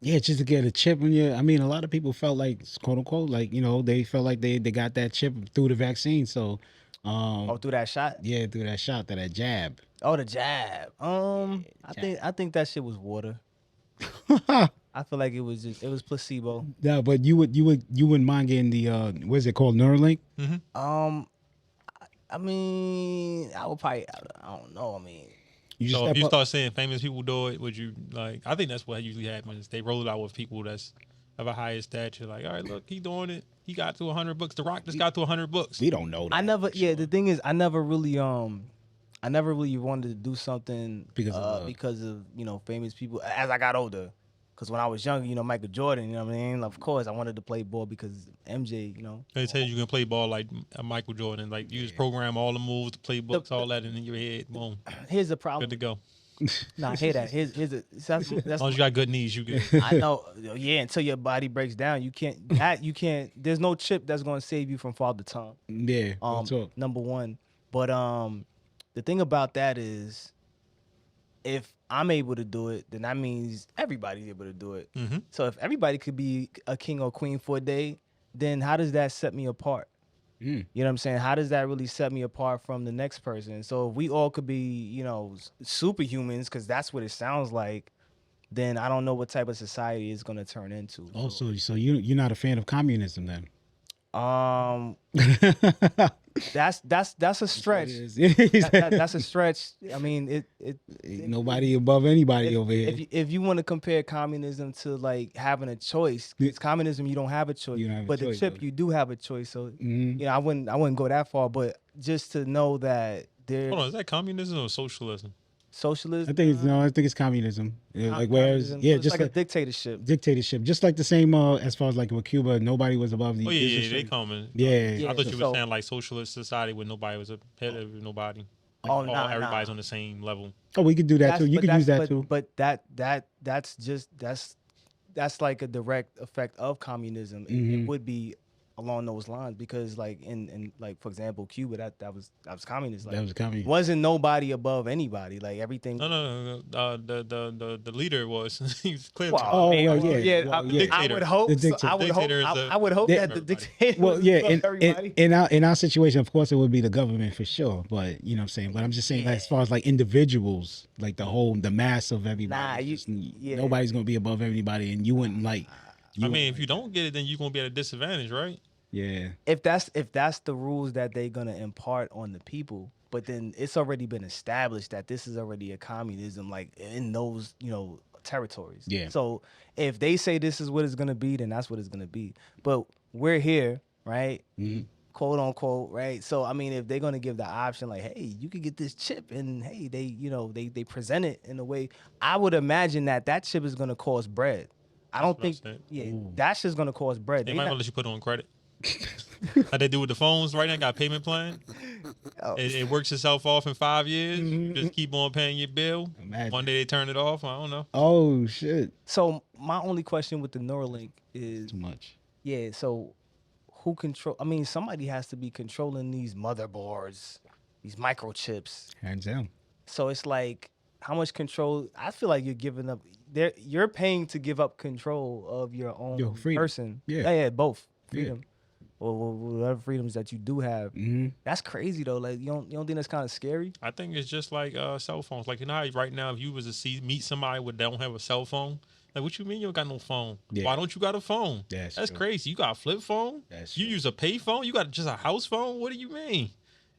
Yeah, just to get a chip in your. I mean, a lot of people felt like, quote unquote, like, you know, they felt like they got that chip through the vaccine. So, through that shot. yeah, through that shot, that jab. Oh, the jab. I think that shit was water. I feel like it was placebo. Yeah, but you wouldn't mind getting the what's it called, Neuralink? I mean, I would probably. I don't know. I mean, You So step if you up- start seeing famous people do it, would you like? I think that's what usually happens. They roll it out with people that's of a higher stature. Like, all right, look, he doing it. He got to 100 books. The Rock just got to 100 books. we don't know that. I never. Yeah, the thing is, I never really wanted to do something Because of, famous people as I got older. Because when I was younger, Michael Jordan, you know what I mean? Of course, I wanted to play ball because MJ, They tell you can play ball like Michael Jordan. Like you just program all the moves, the playbooks, all that in your head. Boom, Here's the good problem. to go. Nah, hear that. Here's that's As long as you got good knees, you good. I know. Yeah, until your body breaks down, you can't. There's no chip that's going to save you from Father Time. yeah, real talk. Number one. But the thing about that is, if I'm able to do it, then that means everybody's able to do it. Mm-hmm. So if everybody could be a king or queen for a day, then how does that set me apart? You know what I'm saying? How does that really set me apart from the next person? So if we all could be, superhumans, because that's what it sounds like, then I don't know what type of society it's going to turn into. Also, so you're not a fan of communism then? That's a stretch. That's a stretch. I mean, Ain't nobody above anybody over here. If you want to compare communism to like having a choice, it's communism you don't have a choice. You don't have a but choice, the chip though. you do have a choice. So I wouldn't go that far. But just to know that Hold on, is that communism or socialism? socialism. I think it's communism. Yeah, like whereas, communism, yeah, so it's just like a dictatorship. dictatorship, just like the same as far as like with Cuba, nobody was above the. Oh yeah, they coming. Yeah. I thought you were So- saying like socialist society where nobody was ahead of nobody. Like, Oh, nah, everybody's nah. on the same level. Oh, we could do that too. You But could use that but- too. But that's like a direct effect of communism. It would be along those lines because like in like for example Cuba that was communist. Like, That was communist. wasn't nobody above anybody. Like everything. No. The leader was he was clearly. Well, Oh, I mean, well, yeah. I, Well, yeah. I would hope. The So, dictator. I would hope. Dictator is I would hope that the everybody. dictator. Well, was yeah, above everybody. in our situation, of course, it would be the government for sure. But you know what I'm saying. But I'm just saying, like, as far as like individuals, like the mass of everybody, nobody's gonna be above everybody, and you wouldn't like. I mean, if you don't get it, then you're gonna be at a disadvantage, right? Yeah. If that's the rules that they're gonna impart on the people, but then it's already been established that this is already a communism, like in those territories. Yeah. So if they say this is what it's gonna be, then that's what it's gonna be. But we're here, right? Quote unquote, right? So I mean, if they're gonna give the option, like, hey, you could get this chip, and hey, they present it in a way, I would imagine that chip is gonna cost bread. I don't think, what I'm saying. that's just gonna cost bread. They They might not- not let you put it on credit. Like they do with the phones right now, got a payment plan. Oh. It works itself off in 5 years. You just keep on paying your bill. Imagine. One day they turn it off. I don't know. Oh shit. So my only question with the Neuralink is, Too much. yeah, so who control? I mean, somebody has to be controlling these motherboards, these microchips. Hands down. So it's like, how much control? I feel like you're giving up. you're paying to give up control of your own freedom. person. Yeah. Yeah, both Yeah. freedom. Or whatever freedoms that you do have. That's crazy though. Like you don't think that's kind of scary? I think it's just like cell phones. Like, you know how right now, if you was to meet somebody that don't have a cell phone, like, what you mean you don't got no phone? Yeah. Why don't you got a phone? That's That's true. crazy. You got a flip phone? That's You true. use a pay phone? You got just a house phone? What do you mean?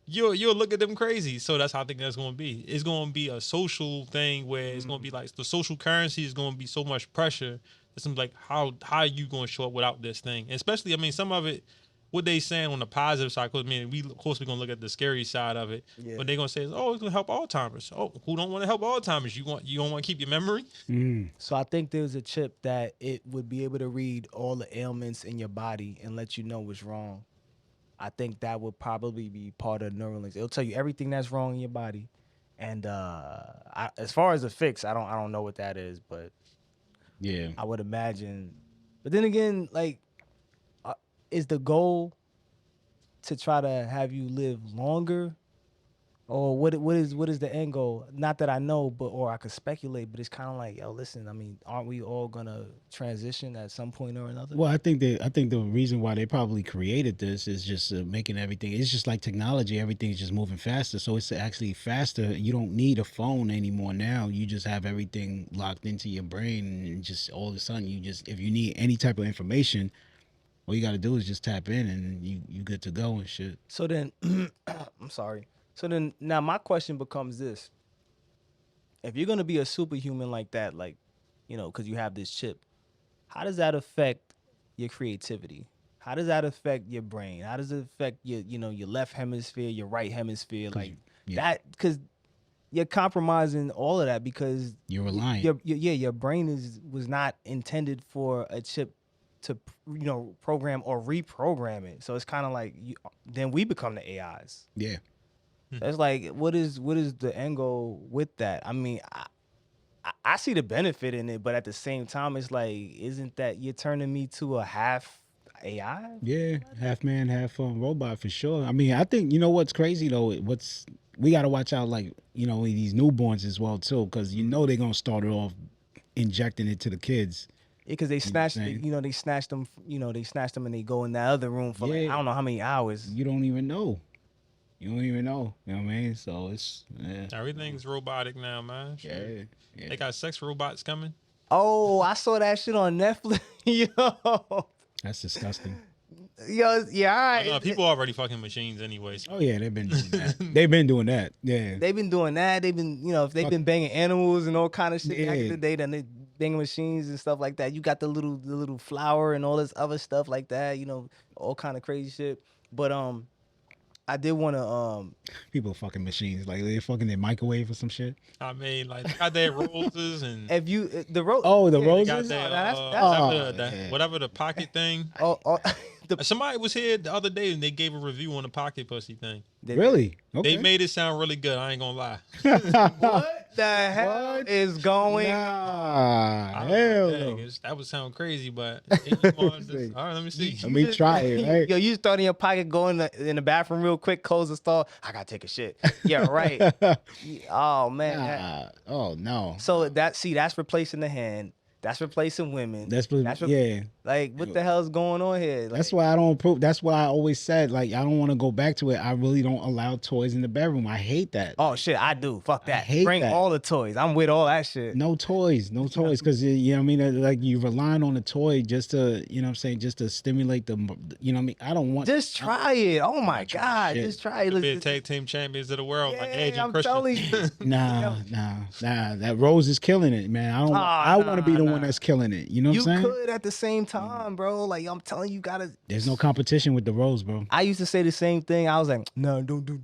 You'll look at them crazy. So that's how I think that's going to be. It's going to be a social thing where it's going to be like the social currency is going to be so much pressure. It's like how are you going to show up without this thing? And especially, I mean, some of it, what they saying on the positive side, because I mean, of course we're gonna look at the scary side of it. Yeah. But they're gonna say, oh, it's gonna help Alzheimer's. Oh, who don't want to help Alzheimer's? You don't want to keep your memory? So I think there's a chip that it would be able to read all the ailments in your body and let you know what's wrong. I think that would probably be part of Neuralink. It'll tell you everything that's wrong in your body. And as far as a fix, I don't know what that is, but Yeah. I would imagine. But then again, like, is the goal to try to have you live longer, or what is the end goal? Not that I know, or I could speculate, but it's kind of like, yo, listen, I mean, aren't we all gonna transition at some point or another? Well, I think the reason why they probably created this is just making everything. It's just like technology; everything's just moving faster. So it's actually faster. You don't need a phone anymore now. You just have everything locked into your brain, and just all of a sudden, if you need any type of information, all you got to do is just tap in, and you good to go and shit. So then, I'm sorry. So then, now my question becomes this: if you're gonna be a superhuman like that, like, you know, because you have this chip, how does that affect your creativity? How does that affect your brain? How does it affect your left hemisphere, your right hemisphere, like that? Because you're compromising all of that because You're reliant. Your brain was not intended for a chip to program or reprogram it. So it's kind of like then we become the AIs. Yeah. So it's like, what is the end goal with that? I mean, I see the benefit in it, but at the same time, it's like, isn't that you're turning me to a half AI? Yeah, half man, half robot for sure. I mean, I think, you know what's crazy though? We got to watch out, like, you know, these newborns as well too, because you know they're gonna start it off injecting it to the kids. Yeah, because they snatched them, and they go in that other room for like, I don't know how many hours. You don't even know. You know what I mean? So it's Everything's robotic now, man. Shit. Yeah. They got sex robots coming. Oh, I saw that shit on Netflix. Yo, that's disgusting. Yo, yeah, all right. People already fucking machines anyways. Oh yeah, they've been doing that. They've been doing that. Yeah. They've been doing that. They've been, if they've been banging animals and all kind of shit back in the day, then they banging machines and stuff like that. You got the little flower and all this other stuff like that, all kind of crazy shit. But I did want to people fucking machines, like they fucking their microwave or some shit. I mean, like, they got their roses and if you the rose. Oh, the they roses. got their, whatever the pocket thing. The Somebody was here the other day and they gave a review on the pocket pussy thing. Really? Okay. They made it sound really good. I ain't gonna lie. What the hell is going? Nah, I hell don't know, no. dang, that would sound crazy, but all right, let me see. Let me try it. Right? Yo, you just throw it in your pocket, go in the bathroom real quick, close the stall. I gotta take a shit. Yeah, right. Oh man. Nah. Oh no. So that's replacing the hand. That's replacing women. Yeah. Like, what the hell is going on here? Like, That's why I don't approve. That's why I always said, like, I don't want to go back to it. I really don't allow toys in the bedroom. I hate that. oh shit, I do. Fuck that. hate Bring that. all the toys. I'm with all that shit. No toys, because you know what I mean. Like you relying on a toy just to, you know what I'm saying, just to stimulate the, you know what I mean. I don't want. Just try it. Oh my god, shit. just try it. Be tag team champions of the world, like Edge and I'm Christian. telling you. Nah. That Rose is killing it, man. I don't. I want to be the one that's killing it. You know what You I'm saying? could at the same time, bro. Like, I'm telling you, gotta. There's no competition with the Rose, bro. I used to say the same thing. I was like, no, don't do.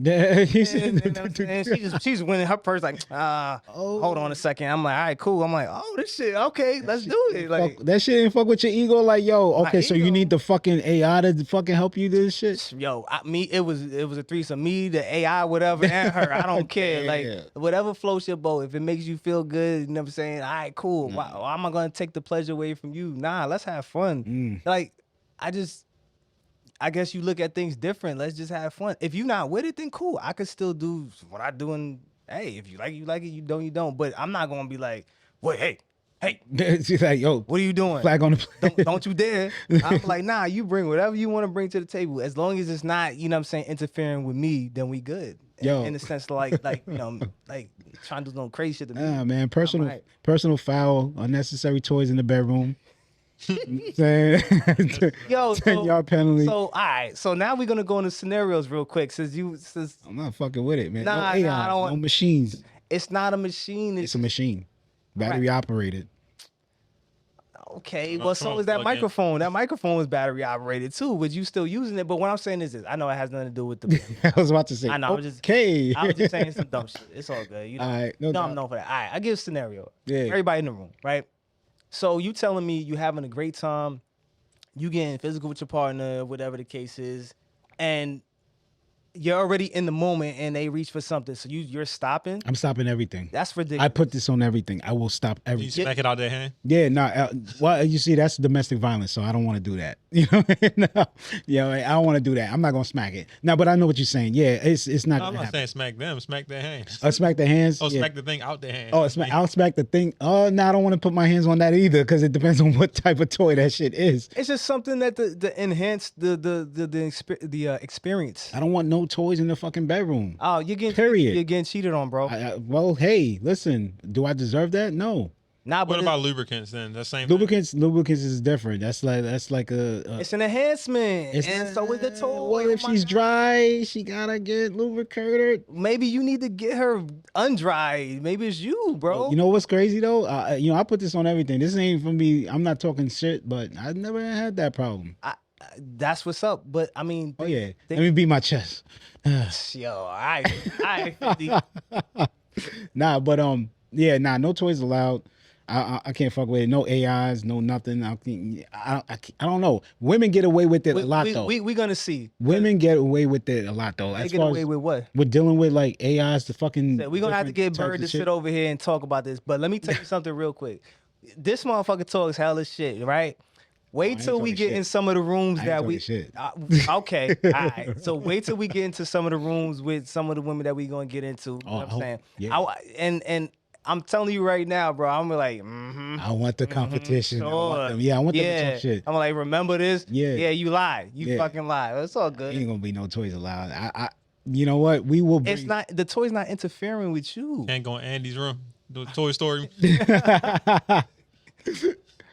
Yeah, She's winning her purse. Like, hold on a second. I'm like, all right, cool. I'm like, oh, this shit, okay, let's do it. Like, that shit ain't fuck with your ego. Like, yo, okay, so you ego. need the fucking AI to fucking help you do this shit. yo, it was a threesome. Me, the AI, whatever, and her. I don't care. Yeah. Like, whatever floats your boat. If it makes you feel good, you know what I'm saying? All right, cool. Why am I gonna take the pleasure away from you? Nah, let's have fun. Like, I guess you look at things different. Let's just have fun. If you're not with it, then cool. I could still do what I do. And hey, if you like it, you don't. But I'm not gonna be like, wait, hey, She's like, yo, what are you doing? flag on the play. Don't you dare. I'm like, nah, you bring whatever you want to bring to the table. As long as it's not, you know what I'm saying, interfering with me, then we good. Yo. In the sense of like, you know, like trying to do no crazy shit to me. Nah, man, personal right. foul, unnecessary toys in the bedroom. Saying Yo, 10-yard penalty. So all right, so now we're gonna go into scenarios real quick. Since I'm not fucking with it, man. Nah, no AI, I don't want, no machines. It's not a machine. It's a machine, battery operated. Okay, well, so is that microphone. That microphone is battery operated too, but you still using it. But what I'm saying is this: I know it has nothing to do with the. I was about to say. I know. Okay. I was just saying some dumb shit. It's all good. You know, all right, no, I'm known for that. All right, I give a scenario. Yeah. Everybody in the room, right? So you telling me you having a great time, you getting physical with your partner, whatever the case is, and you're already in the moment and they reach for something. So you're stopping? I'm stopping everything. That's ridiculous. I put this on everything. I will stop everything. You smack it out their hand? Yeah, no. Well, you see, that's domestic violence, so I don't want to do that. You know, no, yeah, I don't want to do that. I'm not gonna smack it. No, but I know what you're saying. Yeah, it's not. No, I'm not saying smack them. Smack their hands. Smack the hands. Oh, yeah. smack the thing out their hands. Oh, I'll smack the thing. Oh, no, I don't want to put my hands on that either because it depends on what type of toy that shit is. It's just something that the enhance the experience. I don't want no toys in the fucking bedroom. Oh, you're getting cheated on, bro. Well, hey, listen, do I deserve that? No. Nah, but what about lubricants then? That same lubricants is different. That's like a it's an enhancement. And so is the toy. Well, if she's dry, she gotta get lubricated. Maybe you need to get her undried. Maybe it's you, bro. You know what's crazy though? I put this on everything. This ain't for me. I'm not talking shit, but I've never had that problem. That's what's up. But I mean, let me beat my chest. Yo, all right, 50. Nah, but no toys allowed. I can't fuck with it. No AIs, no nothing. I don't know. Women get away with it a lot though. We're gonna see. Women get away with it a lot though. They get away with what? We're dealing with like AIs, the fucking. We're gonna have to get Bird to sit over here and talk about this. But let me tell you something real quick. This motherfucker talks hella shit, right? Wait till we get in some of the rooms that we. Okay, all right. So wait till we get into some of the rooms with some of the women that we gonna get into. You know what I'm saying? Yeah. And I'm telling you right now, bro. I'm like, I want the competition. Sure. I want them to talk shit. I'm like, remember this? Yeah, you lied. You fucking lied. It's all good. Ain't gonna be no toys allowed. You know what? We will. It's not. The toy's not interfering with you. Can't go in Andy's room. Do Toy Story.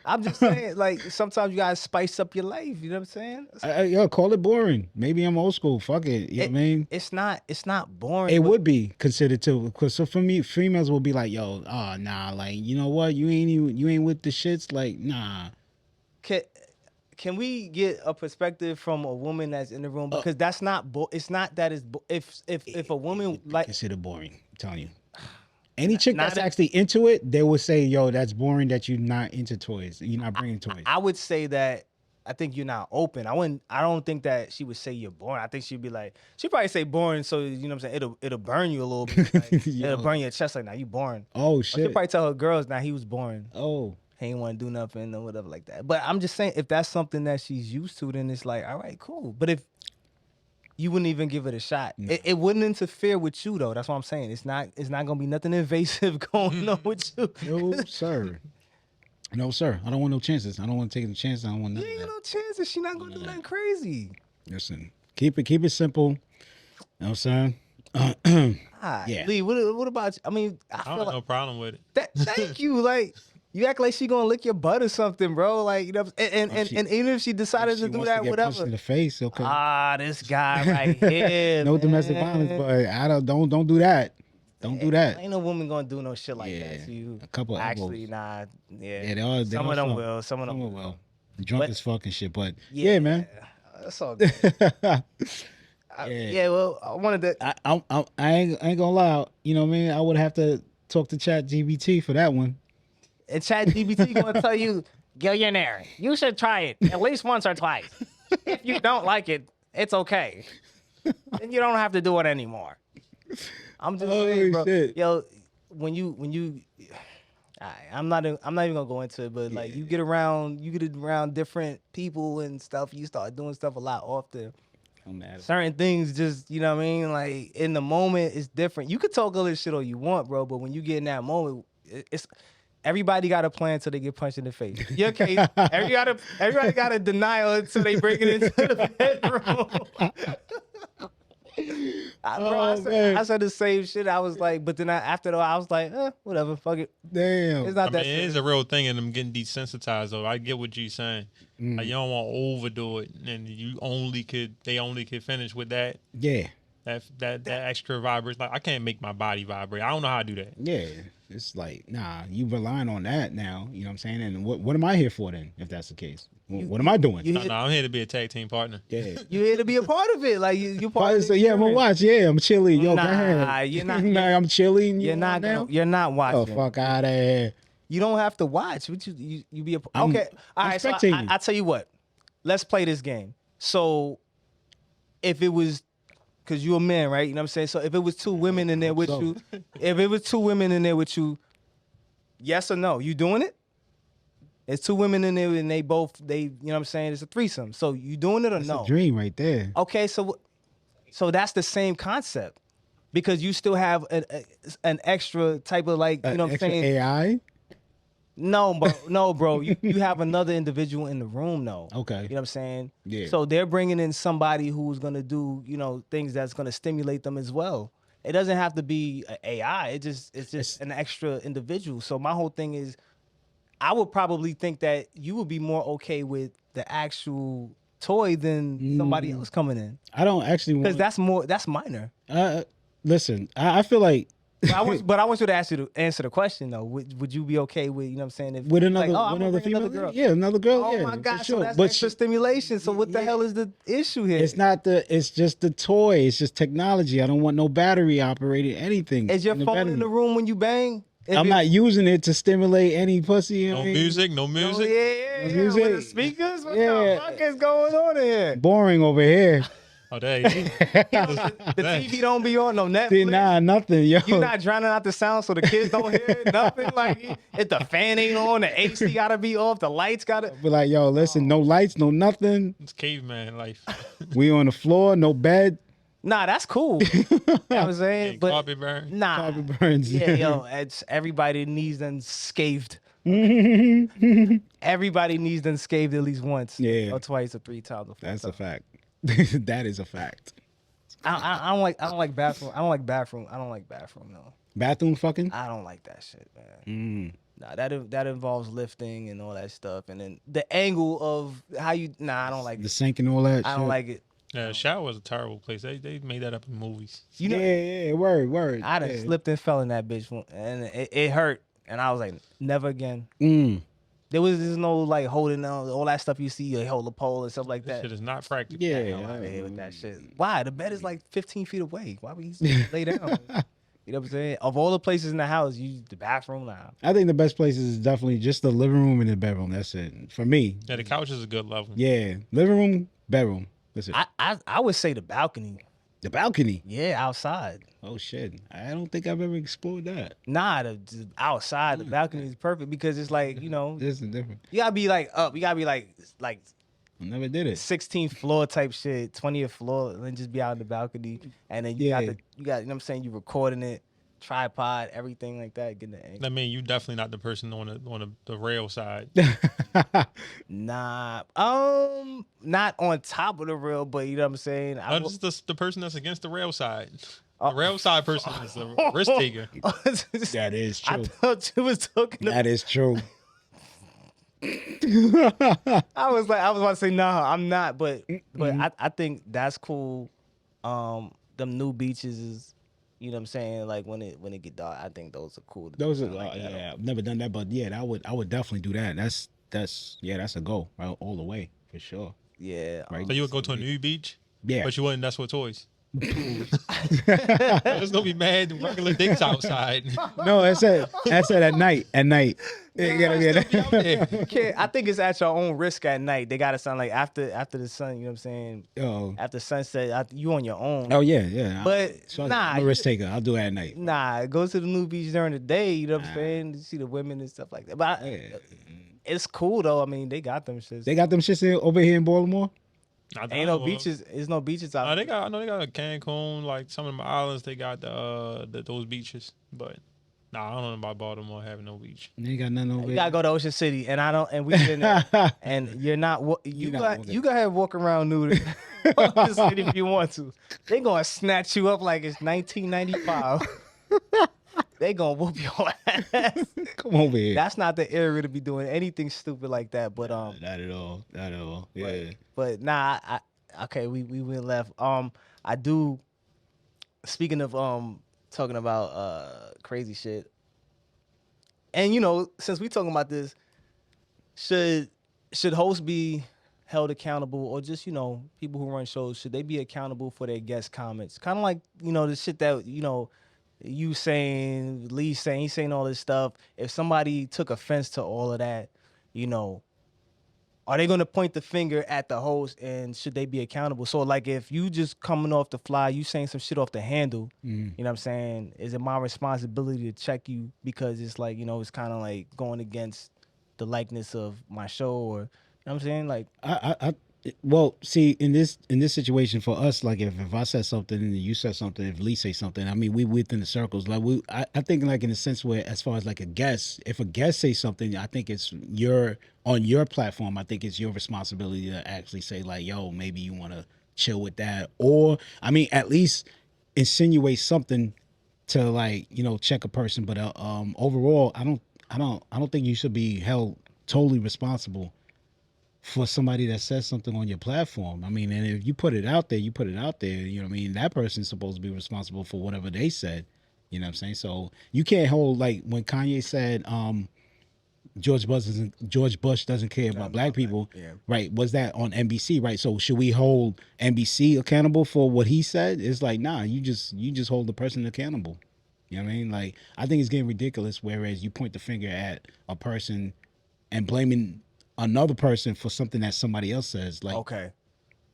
I'm just saying, like, sometimes you gotta spice up your life. You know what I'm saying? Call it boring. Maybe I'm old school. Fuck it. You know what I mean? It's not boring. It would be considered too. Because so for me, females will be like, yo, nah, like, you know what? You ain't with the shits. Like, nah. Can we get a perspective from a woman that's in the room? Because that's not. It's not that it's. If a woman like consider boring, I'm telling you. Any chick that's actually into it, they will say, yo, that's boring that you're not into toys. You're not bringing toys. I would say that I think you're not open. I don't think that she would say you're boring. I think she'd be like, she'd probably say boring, so you know what I'm saying? It'll burn you a little bit. Like, it'll burn your chest like, nah, you boring. Oh shit. Or she'll probably tell her girls, nah, he was boring. Oh. He ain't want to do nothing or whatever like that. But I'm just saying, if that's something that she's used to, then it's like, all right, cool. But if you wouldn't even give it a shot. No. It wouldn't interfere with you though. That's what I'm saying. It's not gonna be nothing invasive going on with you. No, sir. No, sir. I don't want no chances. I don't want to take the chances. I don't want nothing. You ain't got no chances. She not gonna do nothing crazy. Listen, keep it simple. You know what I'm saying? Yeah. Lee, what about you? I mean, I feel like no problem with it. Thank you. Like, you act like she gonna lick your butt or something, bro. Like, you know, and even if she decided to do that, whatever. Punched in the face, okay. This guy right here. No domestic violence, but don't do that. Don't do that. Ain't no woman gonna do no shit like that to you. A couple actually, nah. Yeah, they are. Some of them will. Some of them will. Drunk as fucking shit, but yeah, man. That's all good. Well, I wanted to. I ain't gonna lie. You know what I mean? I would have to talk to Chat GPT for that one. And Chat GPT gonna tell you, Gillionaire, you should try it at least once or twice. If you don't like it, it's okay. And you don't have to do it anymore. I'm just saying, bro. Shit. Yo, when you, I'm not even gonna go into it, but like you get around different people and stuff, you start doing stuff a lot often. Certain things just, you know what I mean? Like in the moment, it's different. You could talk all this shit all you want, bro, but when you get in that moment, everybody got a plan until they get punched in the face. Your case, everybody got a denial until they bring it into the bedroom. I said the same shit. I was like, but then after that, I was like, whatever, fuck it. Damn. It's not I that mean, it is a real thing, and them getting desensitized. Though I get what you're saying. Like, you don't want to overdo it, and they only could finish with that. Yeah. That extra vibration. Like, I can't make my body vibrate. I don't know how to do that. Yeah. It's like, nah, you relying on that now. You know what I'm saying? And what am I here for then, if that's the case? What am I doing? No, I'm here to be a tag team partner. Yeah. You here to be a part of it. Like you part of So yeah, I'm gonna watch. Yeah, I'm chilling. Yo, Nah, go ahead. you're not. Nah, I'm chilling. You're not. You're not Oh, watching. fuck out of here. You don't have to watch. You be a I'm- okay. All I'm right. So spectating. I tell you what. Let's play this game. So if it was, because you're a man, right? You know what I'm saying. So if it was two women in there with you, yes or no, you doing it? There's two women in there and they, you know what I'm saying? It's a threesome. So you doing it or That's no? a dream right there. Okay, so that's the same concept because you still have an extra type of like, you know what I'm Extra saying? AI. No, bro. You have another individual in the room, though. Okay. You know what I'm saying? Yeah. So they're bringing in somebody who's gonna do, you know, things that's gonna stimulate them as well. It doesn't have to be an AI. It's just an extra individual. So my whole thing is, I would probably think that you would be more okay with the actual toy than somebody else coming in. I don't actually want. Because that's minor. Listen, I feel like But I want you to answer the question though. Would you be okay with, you know what I'm saying? If, with another, like, I'm gonna another bring female, girl. yeah, another girl, Oh yeah, my God, for so sure. that's But extra stimulation. So what the hell is the issue here? it's not it's just the toy. It's just technology. I don't want no battery operated anything. Is your phone in the room when you bang? I'm not using it to stimulate any pussy. You know No what I mean? music, no Oh, music. yeah. music. With the speakers? What Yeah. the fuck is going on in here? Boring over here. Oh, there. The TV don't be on no Netflix. See, nah, nothing, yo. You not drowning out the sound so the kids don't hear it? Nothing? Like, if the fan ain't on, the AC gotta be off, the lights gotta... Be like, yo, listen, no lights, no nothing. It's caveman life. We on the floor, no bed. Nah, that's cool. You know what I'm saying? But Carpet burn. nah. Carpet burns. Yeah, yo, it's everybody needs them scathed. Everybody needs them scathed at least once. Yeah. Or twice or three times. Or four That's a times. fact. That is a fact. I don't like bathroom. I don't like bathroom. No. Bathroom fucking? I don't like that shit, man. Nah, that involves lifting and all that stuff, and then the angle of how you. Nah, I don't like The it. sink and all that I don't like it. Yeah, shower was a terrible place. They made that up in movies. You know, yeah, word. I done slipped and fell in that bitch, and it hurt, and I was like, never again. There's no like holding on all that stuff you see, you hold a pole and stuff like That that. shit is not practical. Yeah. Hell outta here with that shit. Why? The bed is like 15 feet away. Why would you lay down? You know what I'm saying? Of all the places in the house, use the bathroom now. I think the best places is definitely just the living room and the bedroom. That's it. For me. Yeah, the couch is a good level. Yeah. Living room, bedroom. That's it. I would say the balcony. The balcony. Yeah, outside. Oh shit. I don't think I've ever explored that. Nah, the outside, the balcony is perfect because it's like, you know, This is different. you gotta be like up. You gotta be like I never did it. 16th floor type shit, 20th floor, and then just be out in the balcony. And then you got, you know what I'm saying, you recording it, tripod, everything like that, getting the angle. I mean, you definitely not the person on the rail side. Nah, not on top of the rail, but you know what I'm saying. Just the person that's against the rail side. The rail side person is a risk taker. That is I true. thought you was talking. That is true. I was about to say nah, I'm not, but I think that's cool. Them new beaches is, you know what I'm saying, like when it get dark, I think those are cool. Those are like that. yeah, I've never done that, but yeah, I would definitely do that. That's a go right all the way for sure. Yeah. Right. So you would go to a new beach, Yeah. but you wouldn't mess with toys. There's gonna be mad regular dicks outside. No, I said at night. At night. You gotta get it. You can't, I think it's at your own risk at night. They gotta sound like after the sun. You know what I'm saying? Oh. After sunset, you on your own. Oh yeah. But I'm a risk taker. I'll do it at night. Nah, go to the new beach during the day. You know what I'm saying? You see the women and stuff like that. But it's cool though. I mean, they got them shits. They got them shits over here in Baltimore. Ain't no beaches. There's no beaches out there. I know they got a Cancun, like some of the islands. They got those beaches, but Nah, I don't know about Baltimore having no beach. You ain't got nothing over You there. gotta go to Ocean City, and I don't. And we've been there, and you're not. You not got walking. you gotta walk around nude in Ocean City if you want to. They gonna snatch you up like it's 1995. They gonna whoop your ass. Come over here. That's not the area to be doing anything stupid like that. But Not at all. Not at all. Yeah. but nah. Okay. We went left. I do. Speaking of talking about crazy shit, and since we talking about this, should hosts be held accountable, or just people who run shows, should they be accountable for their guest comments? Kind of like the shit that you saying, Lee saying, he's saying all this stuff. If somebody took offense to all of that, are they going to point the finger at the host, and should they be accountable? So like if you just coming off the fly, you saying some shit off the handle, you know what I'm saying? Is it my responsibility to check you because it's like, it's kind of like going against the likeness of my show, or you know what I'm saying? Like Well, see, in this situation for us, like if I said something and you said something, if Lee say something, I mean, we within the circles. Like I think like in a sense where as far as like a guest, if a guest say something, I think it's on your platform. I think it's your responsibility to actually say like, yo, maybe you want to chill with that, or I mean, at least insinuate something to like check a person. But overall, I don't think you should be held totally responsible for somebody that says something on your platform. I mean, and if you put it out there, you put it out there. You know what I mean? That person's supposed to be responsible for whatever they said. You know what I'm saying? So you can't hold like when Kanye said George Bush doesn't care about black people. yeah. Right. Was that on NBC? Right. So should we hold NBC accountable for what he said? It's like, nah, you just hold the person accountable. You know what I mean? Like, I think it's getting ridiculous, whereas you point the finger at a person and blaming another person for something that somebody else says. Like, okay,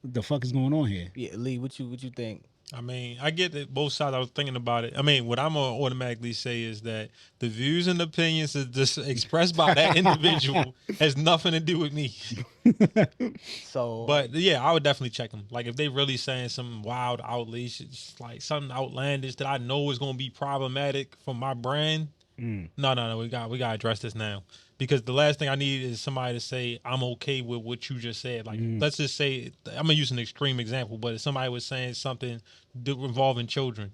what the fuck is going on here? yeah, Lee, what you think? I mean, I get that both sides. I was thinking about it. I mean, what I'm gonna automatically say is that the views and opinions that just expressed by that individual has nothing to do with me. So, But yeah, I would definitely check them. Like if they really saying some wild outlandish, like something outlandish that I know is gonna be problematic for my brand. No, we got to address this now, because the last thing I need is somebody to say I'm okay with what you just said. Like let's just say, I'm gonna use an extreme example, but if somebody was saying something involving children,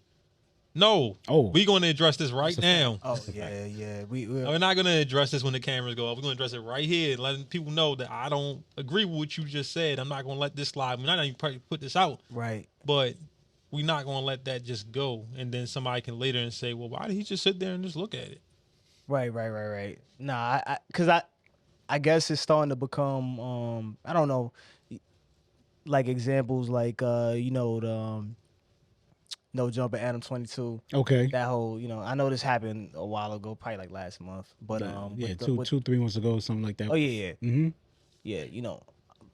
no, we're going to address this right now. yeah, We're not going to address this when the cameras go off. We're going to address it right here, letting people know that I don't agree with what you just said. I'm not going to let this slide. We're not even put this out, right. but we're not going to let that just go. And then somebody can later and say, well, why did he just sit there and just look at it? Right. Nah, because I guess it's starting to become I don't know, like examples like the No Jumper Adam 22. Okay. That whole I know this happened a while ago, probably like last month, but Yeah, 2-3 months ago, something like that. Oh yeah. Mm-hmm. Yeah,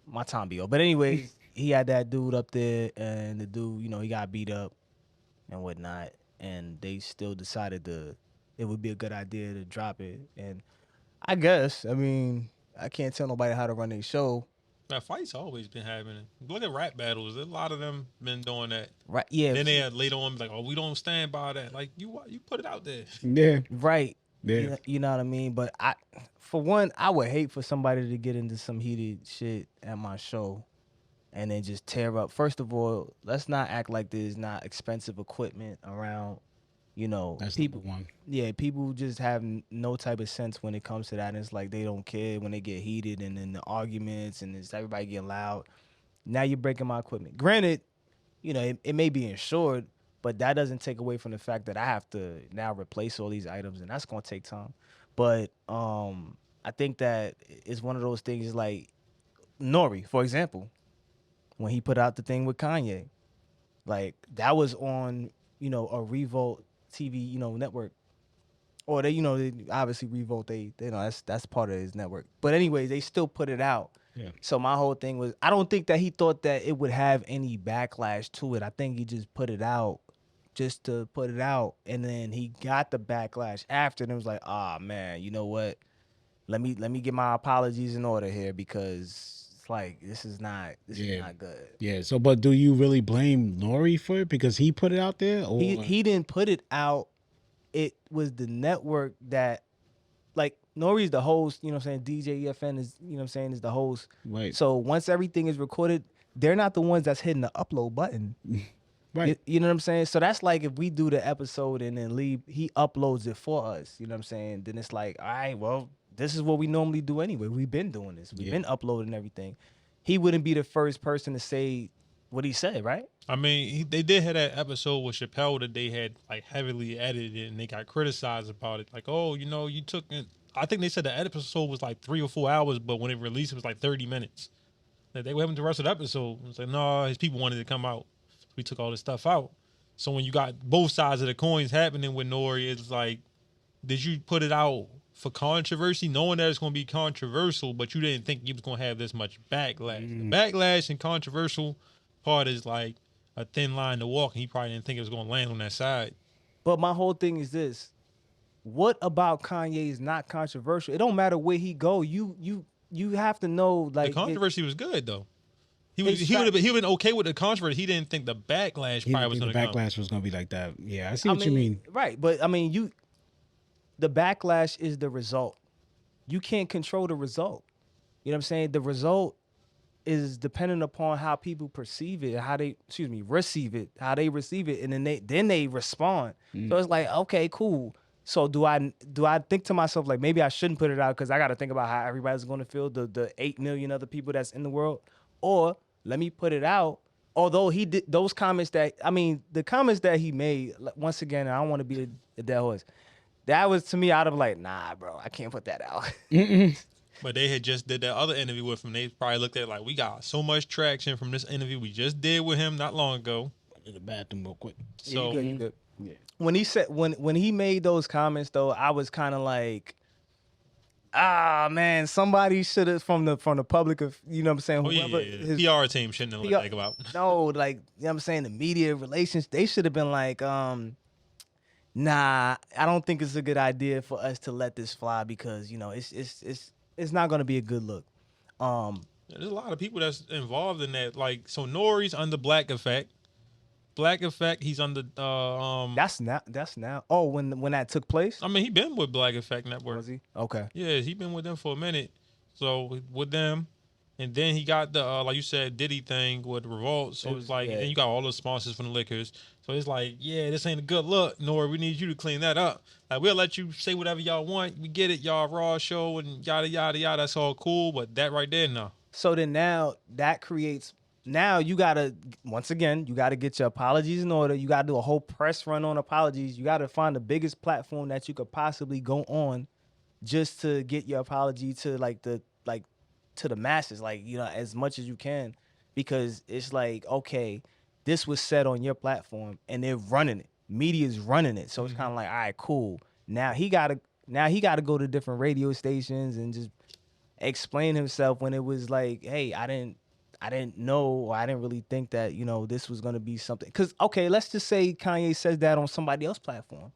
my time be old. But anyway, he had that dude up there, and the dude, he got beat up and whatnot, and they still decided it would be a good idea to drop it. And I guess, I mean, I can't tell nobody how to run their show. That fight's always been happening. Look at rap battles. A lot of them been doing that. Right? Yeah. Then they had later on like, oh, we don't stand by that. Like you put it out there. Yeah. Right. Yeah. You know what I mean? But for one, I would hate for somebody to get into some heated shit at my show and then just tear up. First of all, let's not act like there's not expensive equipment around. That's people. one. Yeah, people just have no type of sense when it comes to that. And it's like they don't care when they get heated, and then the arguments, and it's everybody getting loud. Now you're breaking my equipment. Granted, it may be insured, but that doesn't take away from the fact that I have to now replace all these items, and that's gonna take time. But I think that it's one of those things like Nori, for example, when he put out the thing with Kanye, like that was on a Revolt TV network, or they obviously Revolt, they that's part of his network. But anyways, they still put it out. Yeah. So my whole thing was, I don't think that he thought that it would have any backlash to it. I think he just put it out just to put it out, and then he got the backlash after, and it was like, man, you know what? Let me get my apologies in order here, because it's like this is not good. Yeah. So, but do you really blame Nori for it because he put it out there, or He didn't put it out it was the network that, like, Nori's the host, you know what I'm saying? DJ EFN is, you know what I'm saying, is the host. Right. So once everything is recorded, they're not the ones that's hitting the upload button. Right. You know what I'm saying? So that's like if we do the episode and then leave, he uploads it for us. You know what I'm saying? Then it's like, all right, well, this is what we normally do anyway. We've been doing this. We've been uploading everything. He wouldn't be the first person to say what he said, right? I mean, they did have that episode with Chappelle that they had like heavily edited and they got criticized about it. Like, oh, you know, you took it. I think they said the episode was like 3 or 4 hours, but when it released, it was like 30 minutes. Like, they were having the rest of the episode. It's like, no, his people wanted to come out. We took all this stuff out. So when you got both sides of the coins happening with Nori, it's like, did you put it out for controversy, knowing that it's going to be controversial, but you didn't think you was going to have this much backlash? The backlash and controversial part is like a thin line to walk, and he probably didn't think it was going to land on that side. But my whole thing is this: what about Kanye is not controversial? It don't matter where he go. You have to know, like, The controversy was good though. He would It's have been okay with the controversy. He didn't think the backlash He probably didn't was think the going to come. backlash was gonna be like that. Yeah, I see what you mean. Right, but I mean, the backlash is the result. You can't control the result. You know what I'm saying? The result is dependent upon how people perceive it, how they, receive it, how they receive it, and then they respond. So it's like, okay, cool. So do I think to myself, like, maybe I shouldn't put it out because I got to think about how everybody's going to feel, the 8 million other people that's in the world, or let me put it out. Although he did those comments the comments that he made, once again, I don't want to be a dead horse. That was, to me, I'd have like, nah, bro, I can't put that out. But they had just did that other interview with him. They probably looked at it like, we got so much traction from this interview we just did with him not long ago. In the bathroom real quick. So You good. Yeah. When he said when he made those comments though, I was kind of like, man, somebody should have from the public of, you know what I'm saying, oh, whoever yeah. his PR team shouldn't have let that go out. no, like, you know what I'm saying, the media relations, they should have been like, nah, I don't think it's a good idea for us to let this fly because, you know, it's not going to be a good look. There's a lot of people that's involved in that. Like, so Nori's under Black Effect. Black Effect, he's under That's now. Oh, when that took place? I mean, he been with Black Effect Network. Was he? Okay. Yeah, he been with them for a minute. So with them, and then he got the like you said, Diddy thing with Revolt. So it's like, and then you got all the sponsors from the liquors. So it's like, yeah, this ain't a good look, Nori. We need you to clean that up. Like, we'll let you say whatever y'all want. We get it, y'all raw show and yada yada yada. That's all cool, but that right there, no. So then now that creates. Now you gotta, once again, you gotta get your apologies in order. You gotta do a whole press run on apologies. You gotta find the biggest platform that you could possibly go on, just to get your apology to to the masses, like, you know, as much as you can, because it's like, okay, this was said on your platform and they're running it. Media's running it, so it's kind of like, all right, cool. Now he gotta go to different radio stations and just explain himself when it was like, hey, I didn't know, or I didn't really think that, you know, this was gonna be something. Because, okay, let's just say Kanye says that on somebody else's platform.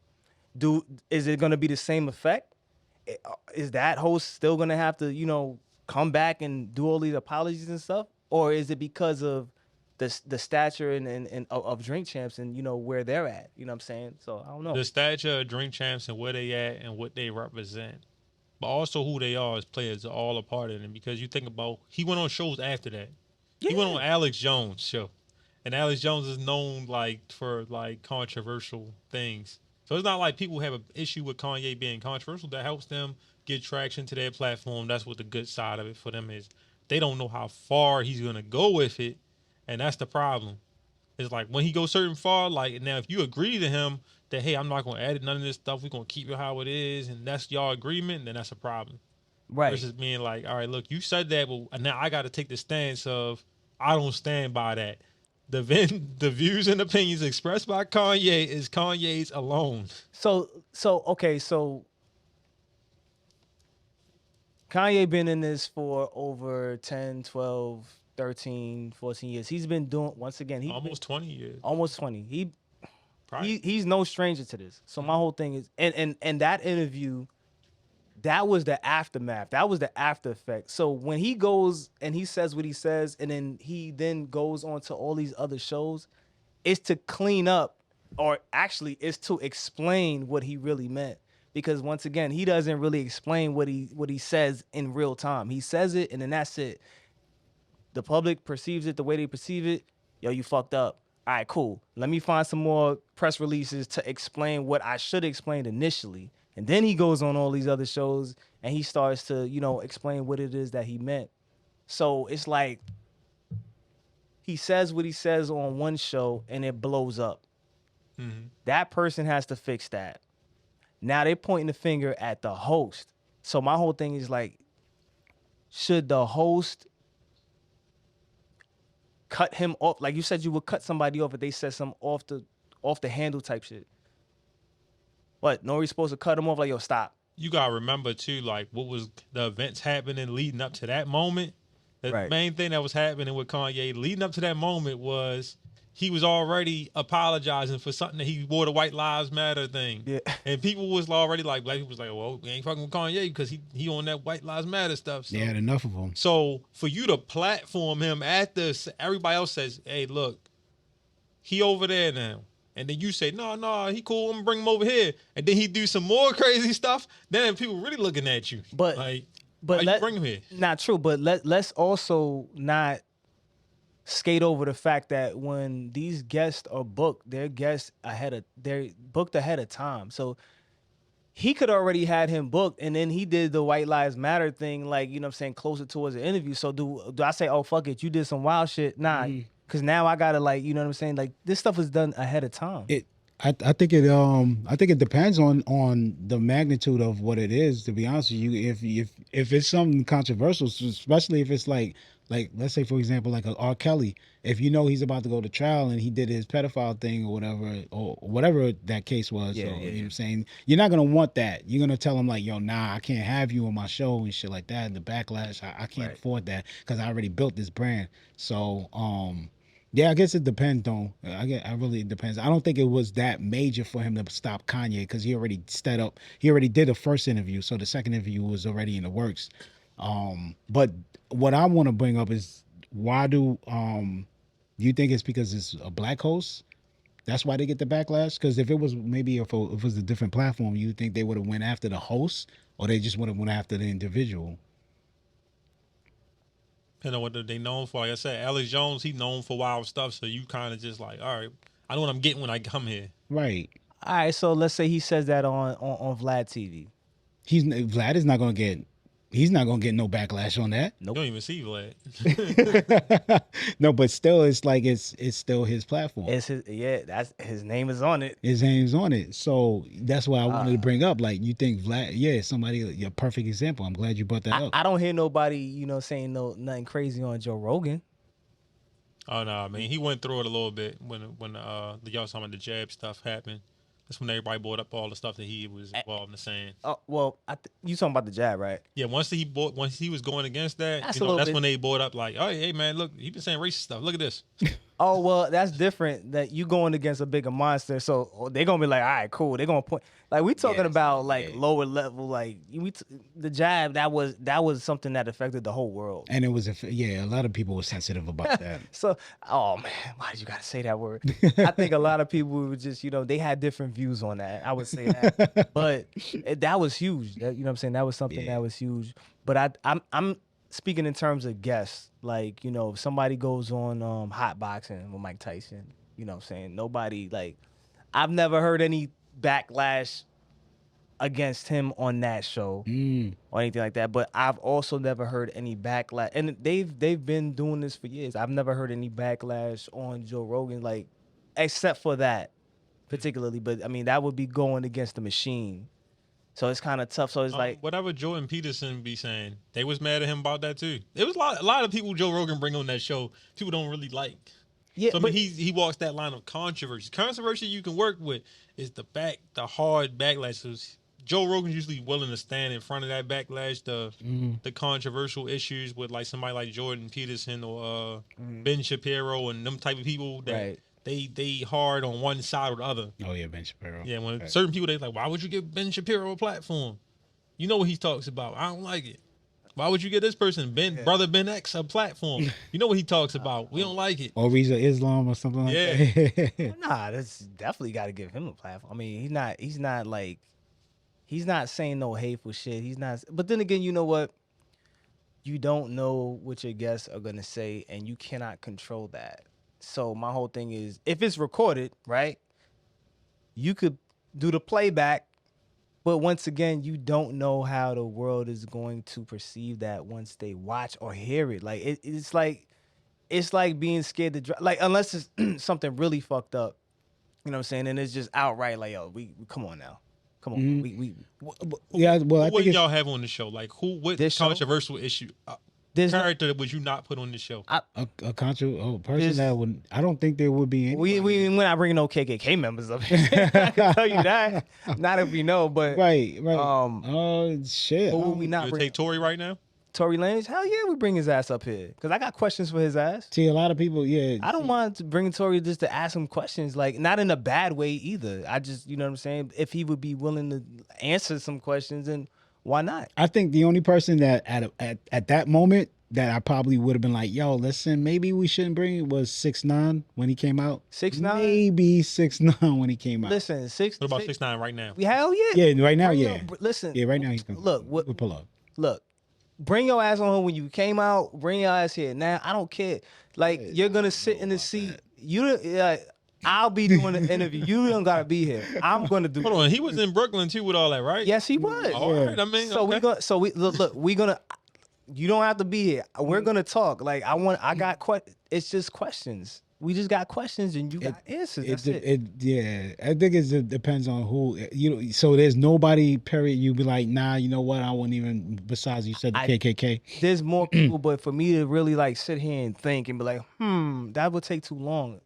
Is it gonna be the same effect? Is that host still gonna have to, you know, come back and do all these apologies and stuff? Or is it because of the stature and of Drink Champs and, you know, where they're at? You know what I'm saying? So I don't know. The stature of Drink Champs and where they at and what they represent, but also who they are as players are all a part of it. Because you think about, he went on shows after that. Yeah. He went on Alex Jones' show, and Alex Jones is known like for like controversial things. So it's not like people have an issue with Kanye being controversial. That helps them get traction to their platform. That's what the good side of it for them is. They don't know how far he's gonna go with it, and that's the problem. It's like when he goes certain far, like now if you agree to him that, hey, I'm not gonna edit none of this stuff, we're gonna keep it how it is, and that's y'all agreement, then that's a problem. Right. Versus being like, all right, look, you said that, but now I got to take the stance of I don't stand by that. The views and opinions expressed by Kanye is Kanye's alone. So Kanye been in this for over 10, 12, 13, 14 years. He's been doing, once again, almost 20 years. Almost 20. He's no stranger to this. So my whole thing is, and that interview, that was the aftermath. That was the after effect. So when he goes and he says what he says, and then he goes on to all these other shows, it's to clean up or actually is to explain what he really meant. Because once again, he doesn't really explain what he says in real time. He says it and then that's it. The public perceives it the way they perceive it. Yo, you fucked up. All right, cool. Let me find some more press releases to explain what I should explain initially. And then he goes on all these other shows and he starts to, explain what it is that he meant. So it's like he says what he says on one show and it blows up. Mm-hmm. That person has to fix that. Now they're pointing the finger at the host. So my whole thing is like, should the host cut him off? Like you said, you would cut somebody off if they said some off the handle type shit. What? Nori's supposed to cut him off? Like, yo, stop. You gotta remember too, like what was the events happening leading up to that moment. The Right. main thing that was happening with Kanye leading up to that moment was he was already apologizing for something that he wore the White Lives Matter thing. Yeah. And people was already like, black people was like, well, we ain't fucking with Kanye because he on that White Lives Matter stuff. So, They had enough of them. so for you to platform him at this, everybody else says, hey, look, he over there now. And then you say, no, he cool, I'm gonna bring him over here. And then he do some more crazy stuff. Then people really looking at you. But like, but why you bring him here? Not true, but let's also not skate over the fact that when these guests are booked, they're booked ahead of time. So he could already had him booked and then he did the White Lives Matter thing, like, you know what I'm saying, closer towards the interview. So do I say, oh fuck it, you did some wild shit? Nah. Cause now I gotta, like, you know what I'm saying? Like, this stuff is done ahead of time. I think it depends on the magnitude of what it is, to be honest with you. If it's something controversial, especially if it's like let's say for example like a R. Kelly, if you know he's about to go to trial and he did his pedophile thing or whatever that case was, you know what I'm saying, you're not gonna want that. You're gonna tell him like, yo, nah, I can't have you on my show and shit like that, and the backlash, I can't afford that because I already built this brand. So yeah, I guess it depends though. I really it depends. I don't think it was that major for him to stop Kanye because he already did the first interview, so the second interview was already in the works. But what I want to bring up is, why do you think it's because it's a black host? That's why they get the backlash? Because if it was if it was a different platform, you think they would have went after the host, or they just would have went after the individual? Depending on what they known for. Like I said, Alex Jones, he known for wild stuff. So you kind of just like, all right, I know what I'm getting when I come here. Right. All right, so let's say he says that on Vlad TV. Vlad is not gonna get. He's not gonna get no backlash on that. You don't even see Vlad. No, but still, it's like it's still his platform. It's that's his name is on it. His name's on it. So that's why I wanted to bring up. Like, you think Vlad? Somebody, a perfect example. I'm glad you brought that up. I don't hear nobody, saying nothing crazy on Joe Rogan. Oh no, I mean he went through it a little bit when the y'all talking about the jab stuff happened. That's when everybody brought up all the stuff that he was involved in saying. Oh well, you talking about the jab, right? Yeah, once he was going against that, that's when they brought up like, oh hey man, look, he been saying racist stuff. Look at this. Oh well, that's different. That you going against a bigger monster, so they're gonna be like, all right, cool. They're gonna point like we talking about like lower level, like the jab. That was something that affected the whole world. And it was a lot of people were sensitive about that. So, oh man, why did you gotta say that word? I think a lot of people were just they had different views on that. I would say that, but that was huge. That, you know what I'm saying? That was something that was huge. But I'm speaking in terms of guests, like, if somebody goes on hot boxing with Mike Tyson, you know what I'm saying? Nobody, like, I've never heard any backlash against him on that show or anything like that. But I've also never heard any backlash. And they've been doing this for years. I've never heard any backlash on Joe Rogan, like, except for that particularly. But, I mean, that would be going against the machine. So it's kind of tough. So it's like whatever Jordan Peterson be saying, they was mad at him about that too. It was a lot of people Joe Rogan bring on that show. People don't really like. Yeah, so I mean, he walks that line of controversy. Controversy you can work with is the hard backlash. So Joe Rogan's usually willing to stand in front of that backlash, the controversial issues with like somebody like Jordan Peterson or Ben Shapiro and them type of people that. Right. They hard on one side or the other. Oh yeah, Ben Shapiro. Yeah, when certain people they like, why would you give Ben Shapiro a platform? You know what he talks about. I don't like it. Why would you get this person, brother Ben X, a platform? You know what he talks about. We don't like it. Or he's of Islam or something like that. Nah, that's definitely got to give him a platform. I mean, he's not saying no hateful shit. He's not. But then again, you know what? You don't know what your guests are gonna say, and you cannot control that. So my whole thing is, if it's recorded, right? You could do the playback, but once again, you don't know how the world is going to perceive that once they watch or hear it. Like it's like being scared to drive. Like unless it's something really fucked up, you know what I'm saying? And it's just outright like, yo, we come on now, come on, we Yeah, well, I What think do y'all have on the show? Like what This show? controversial issue There's no- character would you not put on the show? a person This- that would. I don't think there would be any. we're not bringing no KKK members up here. I can tell you that. Not if we know, but Right. Um, Shit. who would we You not would bring? take Tory right now? Tory Lanez? Hell yeah, we bring his ass up here because I got questions for his ass. See, a lot of people, I don't mind bringing Tory just to ask him questions, like not in a bad way either. I just, you know what I'm saying? If he would be willing to answer some questions, then why not? I think the only person that at that moment that I probably would have been like, yo, listen, maybe we shouldn't bring it was 6ix9ine when he came out. 6ix9ine? Maybe 6ix9ine when he came out. Listen, What about 6ix9ine right now? Hell yeah. Yeah, right now, Bring yeah. listen. Yeah, right now he's gonna Look, pull up. Look, bring your ass on when you came out. Bring your ass here. Now I don't care. Like you're gonna sit in the seat. I'll be doing the interview. You don't gotta be here. I'm gonna do. Hold on, he was in Brooklyn too with all that, right? Yes, he was. All right, I mean, So okay. we look. We gonna. You don't have to be here. We're gonna talk. Like I got it's just questions. We just got questions and you got answers. That's it. Yeah, I think it depends on who So there's nobody. Period. You be like, nah. You know what? I wouldn't even. Besides, you said the KKK. There's more people, but for me to really like sit here and think and be like, that would take too long.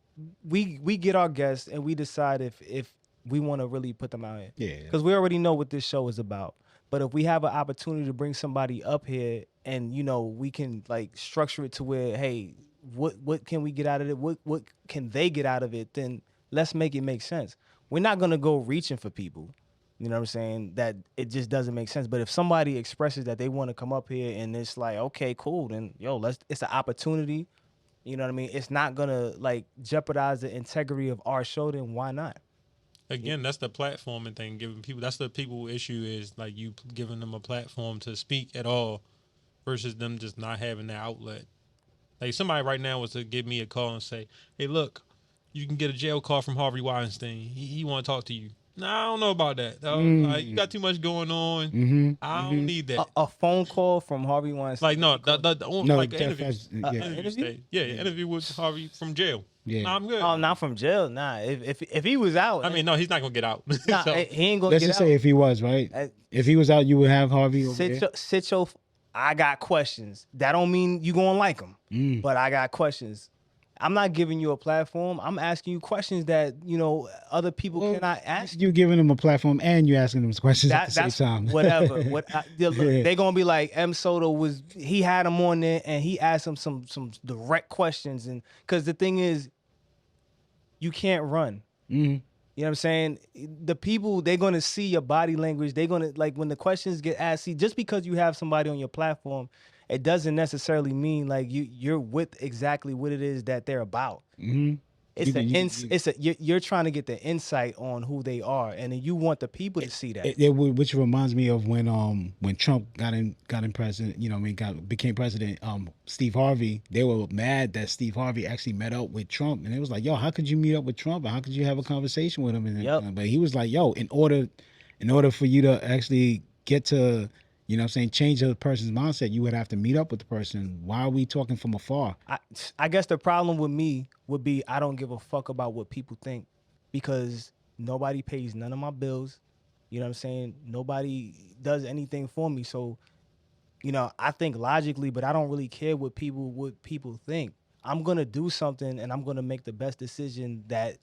We get our guests and we decide if we want to really put them out here. Yeah. Because we already know what this show is about. But if we have an opportunity to bring somebody up here and, we can like structure it to where, hey, what can we get out of it? What can they get out of it? Then let's make it make sense. We're not going to go reaching for people. You know what I'm saying? That it just doesn't make sense. But if somebody expresses that they want to come up here and it's like, okay, cool, then it's an opportunity. You know what I mean? It's not going to like jeopardize the integrity of our show, then why not? Again, that's the platforming thing. Giving people, that's the people issue is like you giving them a platform to speak at all, versus them just not having that outlet. Like somebody right now was to give me a call and say, "Hey, look, you can get a jail call from Harvey Weinstein. He want to talk to you." Nah, I don't know about that. Like, you got too much going on. I don't need that. A phone call from Harvey Weinstein. Like no, like an interview. Interview? Interview with Harvey from jail. Yeah. Nah, I'm good. Oh, not from jail. Nah, if he was out, I mean, no, he's not gonna get out. nah, So, he ain't gonna Let's get just out. say if he was right. If he was out, you would have Harvey over there. Sit your. I got questions. That don't mean you gonna like them, but I got questions. I'm not giving you a platform. I'm asking you questions that other people cannot ask. You giving them a platform and you asking them questions at the same That's time. whatever. They gonna be like M.Soto he had him on there and he asked him some direct questions, and because the thing is, you can't run. You know what I'm saying? The people, they're gonna see your body language. They're gonna like when the questions get asked. See, just because you have somebody on your platform, it doesn't necessarily mean like you're with exactly what it is that they're about. You're trying to get the insight on who they are, and then you want the people to see that. Which reminds me of when Trump got in president, became president. Steve Harvey, they were mad that Steve Harvey actually met up with Trump, and it was like, yo, how could you meet up with Trump? How could you have a conversation with him? And but he was like, yo, in order for you to actually get to change a person's mindset, you would have to meet up with the person. Why are we talking from afar? I guess the problem with me would be I don't give a fuck about what people think because nobody pays none of my bills. You know what I'm saying? Nobody does anything for me. So, I think logically, but I don't really care what people think. I'm going to do something and I'm going to make the best decision that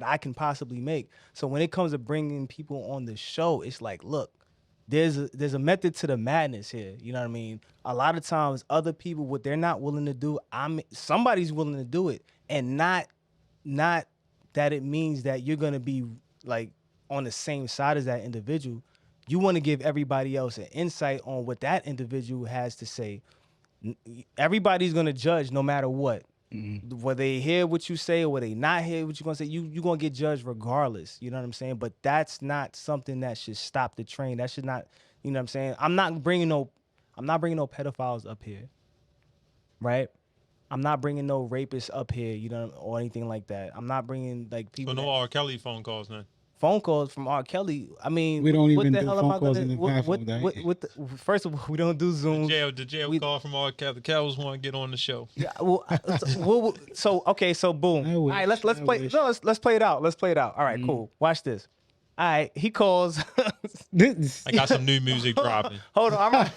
I can possibly make. So when it comes to bringing people on the show, it's like, look, there's a method to the madness here. You know what I mean? A lot of times other people, what they're not willing to do, somebody's willing to do it. And not that it means that you're going to be like on the same side as that individual. You want to give everybody else an insight on what that individual has to say. Everybody's gonna judge no matter what. Whether they hear what you say or whether they not hear what you're gonna say, you're gonna get judged regardless. You know what I'm saying? But that's not something that should stop the train. That should not, you know what I'm saying? I'm not bringing no pedophiles up here, right? I'm not bringing no rapists up here, you know, or anything like that. I'm not bringing like people. So no R. Kelly phone calls, man. Phone calls from R. Kelly. I mean, We don't what even the do hell phone am I calls gonna, in the platform. first of all, we don't do Zoom. The jail call from R. Kelly. The Kells want to get on the show. Yeah, so okay, so boom. All right, let's play. wish. No, let's play it out. Let's play it out. All right, cool. Watch this. All right, he calls. I got some new music dropping. Hold on.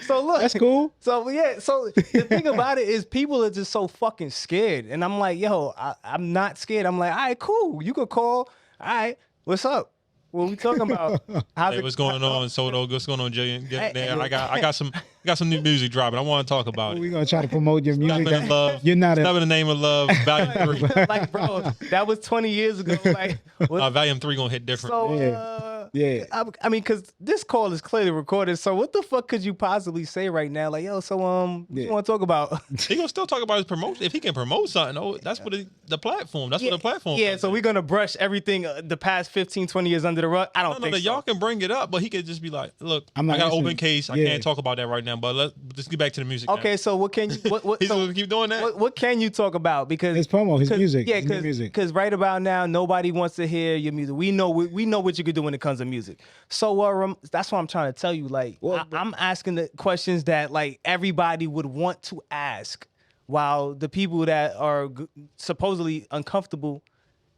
So look, That's cool. So yeah, so the thing about it is people are just so fucking scared, and I'm like, yo, I'm not scared. I'm like, all right, cool. You could call. All right, what's up? What we talking about? Hey, what's going on, Soto? What's going on, Gillionaire? I got some new music dropping. I want to talk about it. We're gonna try to promote your music. Stepping in love. You're not Stepping in the name of love. Volume 3. Like, bro, that was 20 years ago. Like, Volume 3 gonna hit different. so Yeah. I mean, because this call is clearly recorded. So what the fuck could you possibly say right now? Like, yo, so what you want to talk about? He gonna still talk about his promotion. If he can promote something, that's what the platform. That's what the platform. Yeah, so we're gonna brush everything the past 15, 20 years under the rug. I don't think so. Y'all can bring it up, but he could just be like, "Look, I I'm not got an answering. open case. I Yeah. can't talk about that right now. But let's get back to the music." Okay, now. so what can you? What? He's So gonna keep doing that. what can you talk about? Because His promo, his music. Yeah, his new music. because right about now nobody wants to hear your music. We know what you could do when it comes to music. So that's what I'm trying to tell you. Like, I'm asking the questions that like everybody would want to ask, while the people that are supposedly uncomfortable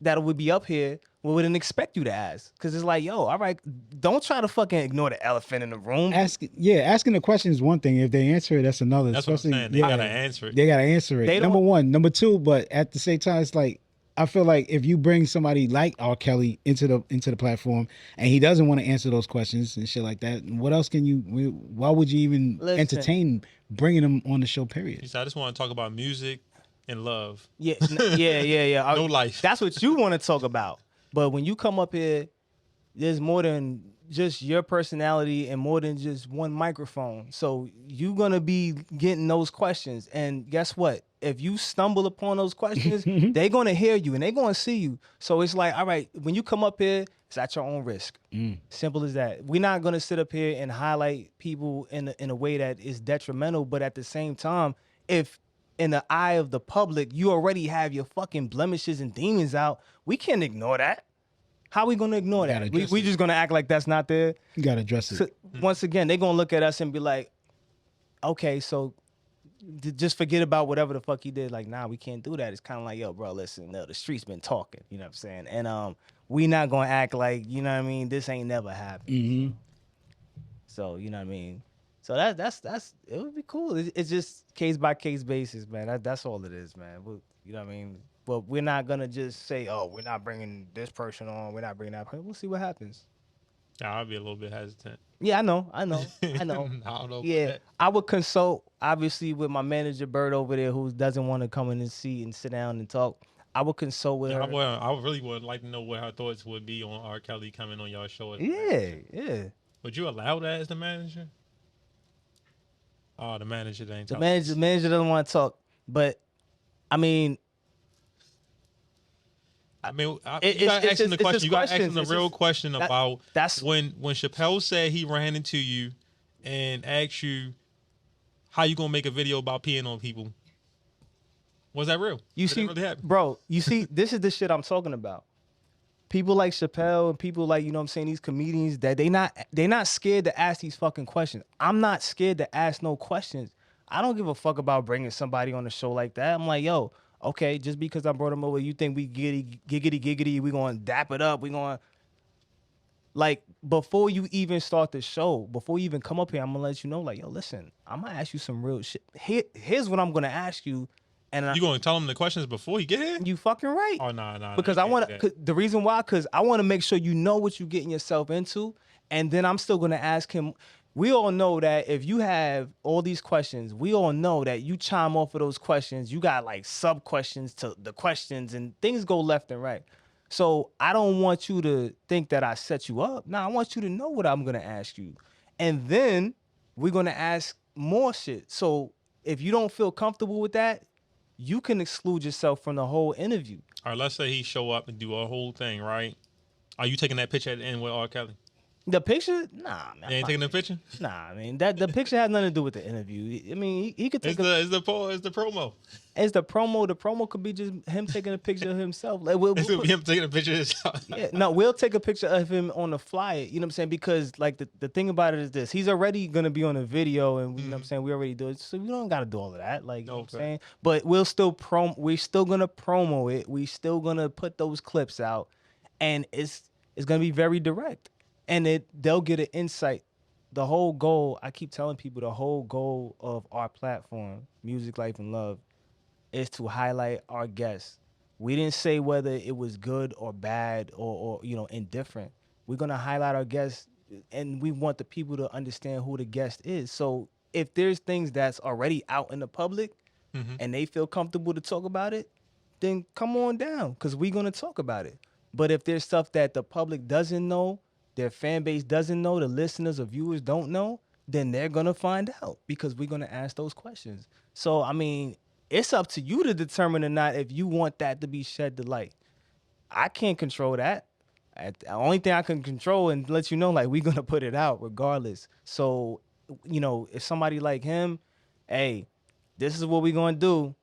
that would be up here wouldn't expect you to ask. Because it's like, yo, all right, don't try to fucking ignore the elephant in the room. Asking the question is one thing. If they answer it, that's another. That's what I'm saying. They gotta answer it. They gotta answer it. Number one. Number two, but at the same time, it's like I feel like if you bring somebody like R. Kelly into the platform and he doesn't want to answer those questions and shit like that, what else can you? Why would you even entertain bringing him on the show? Period. He said, I just want to talk about music and love. Yeah. No life. That's what you want to talk about. But when you come up here, there's more than just your personality and more than just one microphone. So you're going to be getting those questions. And guess what? If you stumble upon those questions, they're going to hear you and they're going to see you. So it's like, all right, when you come up here, it's at your own risk. Simple as that. We're not going to sit up here and highlight people in a way that is detrimental. But at the same time, if in the eye of the public, you already have your fucking blemishes and demons out, we can't ignore that. How are we going to ignore that? We just going to act like that's not there? You got to address it. So, once again, they're going to look at us and be like, okay, so just forget about whatever the fuck he did. Like, nah, we can't do that. It's kind of like, yo, bro, listen, no, the streets been talking. You know what I'm saying? And we not going to act like, you know what I mean, this ain't never happened. Mm-hmm. So, you know what I mean? So that's it would be cool. It's just case by case basis, man. That's all it is, man. You know what I mean? But we're not gonna just say, oh, we're not bringing this person on. We're not bringing that person. We'll see what happens. I'll be a little bit hesitant. Yeah, I know. I don't know. Yeah, I would consult obviously with my manager Bird over there, who doesn't want to come in and sit down and talk. I would consult with her. I really would like to know what her thoughts would be on R. Kelly coming on y'all show. Yeah. Would you allow that as the manager? Oh, the manager ain't talking. The manager doesn't want to talk. But I mean, you gotta ask him the question. You gotta ask him the real question about that's when Chappelle said he ran into you and asked you how you gonna make a video about peeing on people. Was that real? You see, bro, you see, this is the shit I'm talking about. People like Chappelle and people like, you know what I'm saying, these comedians, that they not scared to ask these fucking questions. I'm not scared to ask no questions. I don't give a fuck about bringing somebody on the show like that. I'm like, yo, okay, just because I brought him over, you think we giggity, we gonna dap it up, we gonna, like, before you even start the show, before you even come up here, I'm gonna let you know, like, yo, listen, I'm gonna ask you some real shit. Here's what I'm gonna ask you. And you gonna tell him the questions before he get here? You fucking right. Oh no. Because I want to. The reason why, because I want to make sure you know what you're getting yourself into, and then I'm still gonna ask him. We all know that if you have all these questions, we all know that you chime off of those questions. You got like sub questions to the questions, and things go left and right. So I don't want you to think that I set you up. No, I want you to know what I'm gonna ask you. And then we're gonna ask more shit. So if you don't feel comfortable with that, you can exclude yourself from the whole interview. All right, let's say he show up and do a whole thing, right? Are you taking that picture at the end with R. Kelly? The picture, nah, man. You ain't taking the picture? Nah, I mean that the picture has nothing to do with the interview. I mean, he could take It's the promo. It's the promo. The promo could be just him taking a picture of himself. Like It's gonna be him taking a picture of himself. yeah, no, we'll take a picture of him on the flyer. You know what I'm saying? Because like the thing about it is this: he's already gonna be on a video, and you know what I'm saying, we already do it, so we don't gotta do all of that. Like you know what I'm saying? But we're still gonna promo it. We still gonna put those clips out, and it's gonna be very direct, and they'll get an insight. The whole goal, I keep telling people, the whole goal of our platform, Music, Life, and Love, is to highlight our guests. We didn't say whether it was good or bad or indifferent. We're gonna highlight our guests, and we want the people to understand who the guest is. So if there's things that's already out in the public and they feel comfortable to talk about it, then come on down, because we're gonna talk about it. But if there's stuff that the public doesn't know, their fan base doesn't know, the listeners or viewers don't know, then they're gonna find out, because we're gonna ask those questions. So I mean, it's up to you to determine or not if you want that to be shed to light. I can't control that. The only thing I can control and let you know, like, we're gonna put it out regardless. So, if somebody like him, hey, this is what we're gonna do.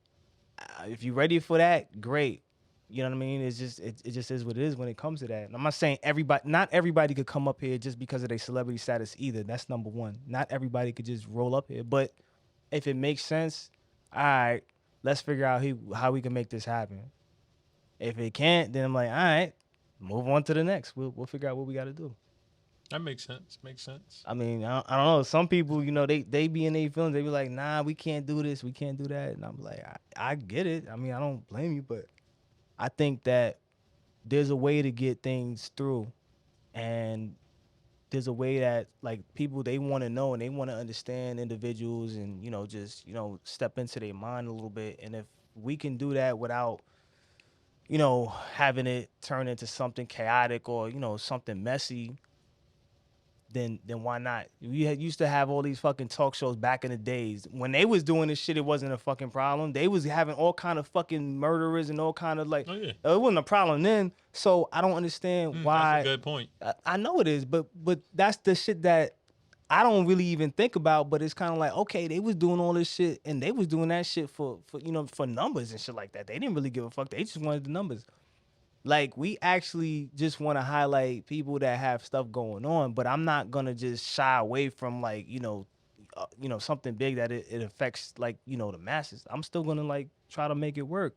If you're ready for that, great. You know what I mean? It's just it just is what it is when it comes to that. And I'm not saying not everybody could come up here just because of their celebrity status either. That's number one. Not everybody could just roll up here. But if it makes sense, all right, let's figure out how we can make this happen. If it can't, then I'm like, all right, move on to the next. We'll figure out what we got to do. That makes sense. Makes sense. I mean, I don't know. Some people, they be in their feelings. They be like, nah, we can't do this. We can't do that. And I'm like, I get it. I mean, I don't blame you, but I think that there's a way to get things through, and there's a way that, like, people, they want to know and they want to understand individuals, and just step into their mind a little bit. And if we can do that without having it turn into something chaotic or something messy, then why not? We used to have all these fucking talk shows back in the days when they was doing this shit. It wasn't a fucking problem. They was having all kind of fucking murderers and all kind of like. Oh, yeah. It wasn't a problem then. So I don't understand why. That's a good point. I know it is, but that's the shit that I don't really even think about. But it's kind of like, okay, they was doing all this shit and they was doing that shit for numbers and shit like that. They didn't really give a fuck. They just wanted the numbers. Like, we actually just want to highlight people that have stuff going on, but I'm not gonna just shy away from, like, something big that it affects, like, the masses. I'm still gonna, like, try to make it work,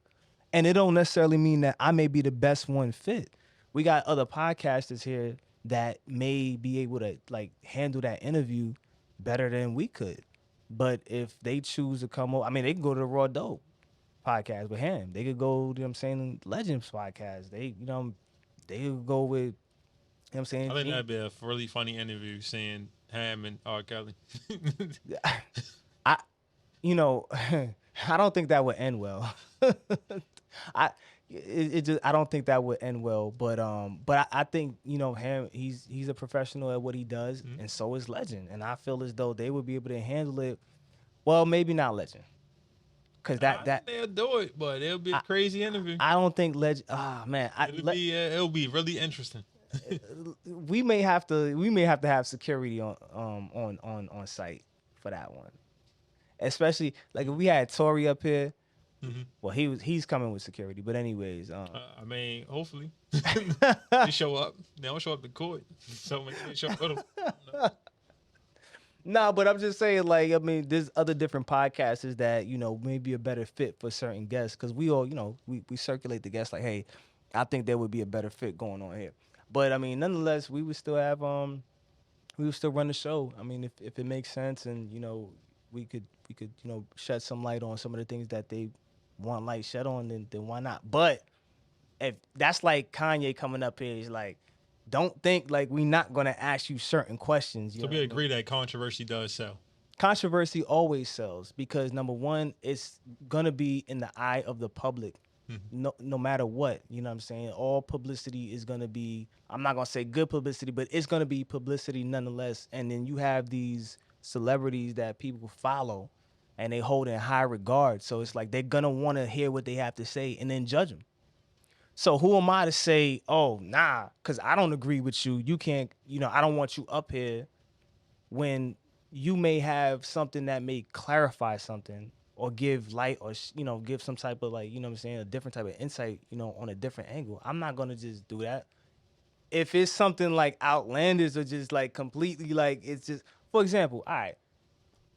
and it don't necessarily mean that I may be the best one fit. We got other podcasters here that may be able to, like, handle that interview better than we could, but if they choose to come over, I mean, they can go to the Raw Dope podcast with him. They could go, Legends podcast. They could go with, I think that'd be a really funny interview, seeing Ham and R. Kelly. I don't think that would end well. I don't think that would end well. But I think Ham, he's a professional at what he does, and so is Legend. And I feel as though they would be able to handle it. Well, maybe not Legend. Cause they'll do it, but it'll be a crazy interview. I don't think Legend. Man, it'll be really interesting. we may have to have security on site for that one, especially like if we had Tory up here. Well, he's coming with security, but anyways, I mean, hopefully they show up. They don't show up to court, so maybe they show up with them. No, but I'm just saying, like, I mean, there's other different podcasters that, may be a better fit for certain guests, because we all, we circulate the guests like, hey, I think there would be a better fit going on here. But I mean, nonetheless, we would still have, we would still run the show. I mean, if it makes sense, and we could shed some light on some of the things that they want light shed on, then why not? But if that's like Kanye coming up here, he's like, don't think like we're not gonna ask you certain questions. So we agree that controversy does sell. Controversy always sells because, number one, it's gonna be in the eye of the public. no matter what. You know what I'm saying? All publicity is gonna be, I'm not gonna say good publicity, but it's gonna be publicity nonetheless. And then you have these celebrities that people follow and they hold in high regard. So it's like they're gonna wanna hear what they have to say and then judge them. So who am I to say, oh, nah, because I don't agree with you. You can't, I don't want you up here, when you may have something that may clarify something or give light or, give some type of, like, what I'm saying, a different type of insight, on a different angle. I'm not going to just do that. If it's something like outlandish or just like completely like, it's just, for example, all right,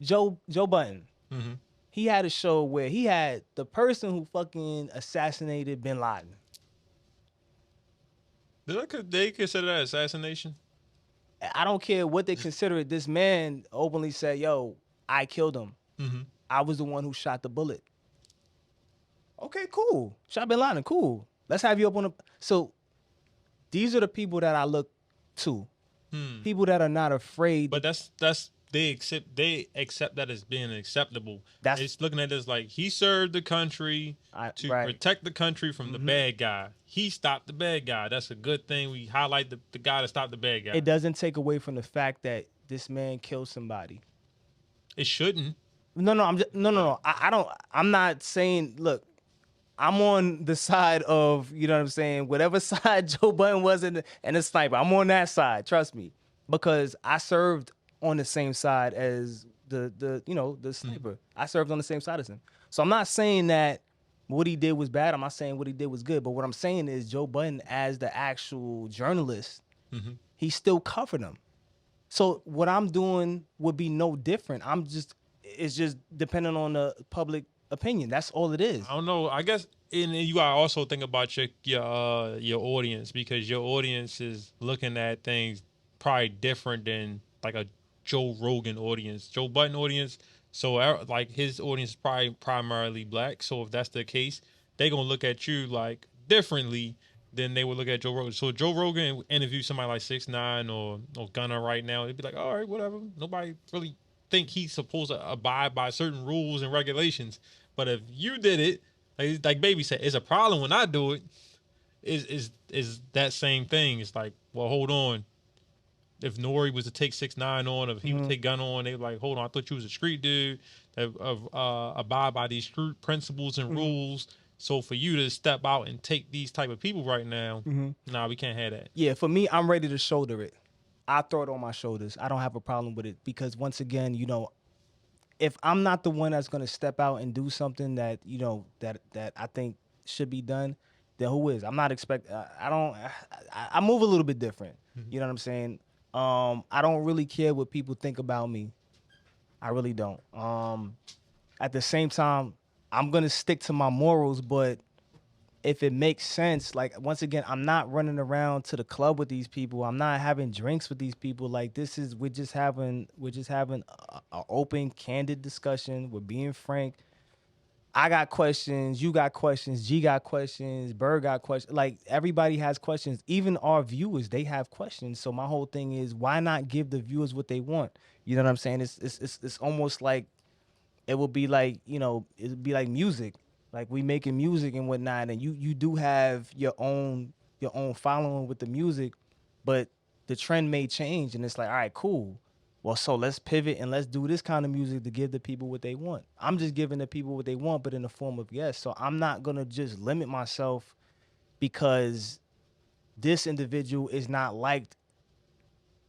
Joe Budden. Mm-hmm. He had a show where he had the person who fucking assassinated bin Laden. Did they consider that assassination? I don't care what they consider it. This man openly said, yo, I killed him. Mm-hmm. I was the one who shot the bullet. Okay, cool. Shot bin Laden, cool. Let's have you up on the... So these are the people that I look to. People that are not afraid. But that's they accept that as being acceptable. It's looking at this like he served the country to protect the country from the bad guy. He stopped the bad guy. That's a good thing. We highlight the guy that stopped the bad guy. It doesn't take away from the fact that this man killed somebody. It shouldn't. No. I'm not saying, look, I'm on the side of, you know what I'm saying, whatever side Joe Budden was in and the sniper. I'm on that side, trust me. Because I served on the same side as the sniper. I served on the same side as him. So I'm not saying that what he did was bad. I'm not saying what he did was good. But what I'm saying is Joe Budden, as the actual journalist, he still covered him. So what I'm doing would be no different. It's just depending on the public opinion. That's all it is. I don't know. I guess, and you gotta also think about your audience, because your audience is looking at things probably different than like a Joe Rogan audience, Joe Budden audience. So like his audience is probably primarily black. So if that's the case, they gonna look at you like differently than they would look at Joe Rogan. So Joe Rogan interview somebody like 6ix9ine or Gunna right now, they'd be like, all right, whatever. Nobody really think he's supposed to abide by certain rules and regulations. But if you did it, like Baby said, it's a problem when I do it. Is that same thing? It's like, well, hold on. If Nori was to take 6ix9ine on, if he would take Gunna on, they were like, hold on, I thought you was a street dude that abide by these street principles and rules. So for you to step out and take these type of people right now, nah, we can't have that. Yeah, for me, I'm ready to shoulder it. I throw it on my shoulders. I don't have a problem with it because once again, if I'm not the one that's gonna step out and do something that that I think should be done, then who is? I'm not expect. I move a little bit different. You know what I'm saying? I don't really care what people think about me. I really don't. At the same time, I'm gonna stick to my morals, but if it makes sense, like once again, I'm not running around to the club with these people. I'm not having drinks with these people. Like we're just having an open, candid discussion. We're being frank. I got questions. You got questions. G got questions. Bird got questions. Like everybody has questions. Even our viewers, they have questions. So my whole thing is, why not give the viewers what they want? You know what I'm saying? It's almost like it will be like it would be like music. Like we making music and whatnot, and you do have your own following with the music, but the trend may change, and it's like, all right, cool. Well, so let's pivot and let's do this kind of music to give the people what they want. I'm just giving the people what they want, but in the form of yes. So I'm not gonna just limit myself because this individual is not liked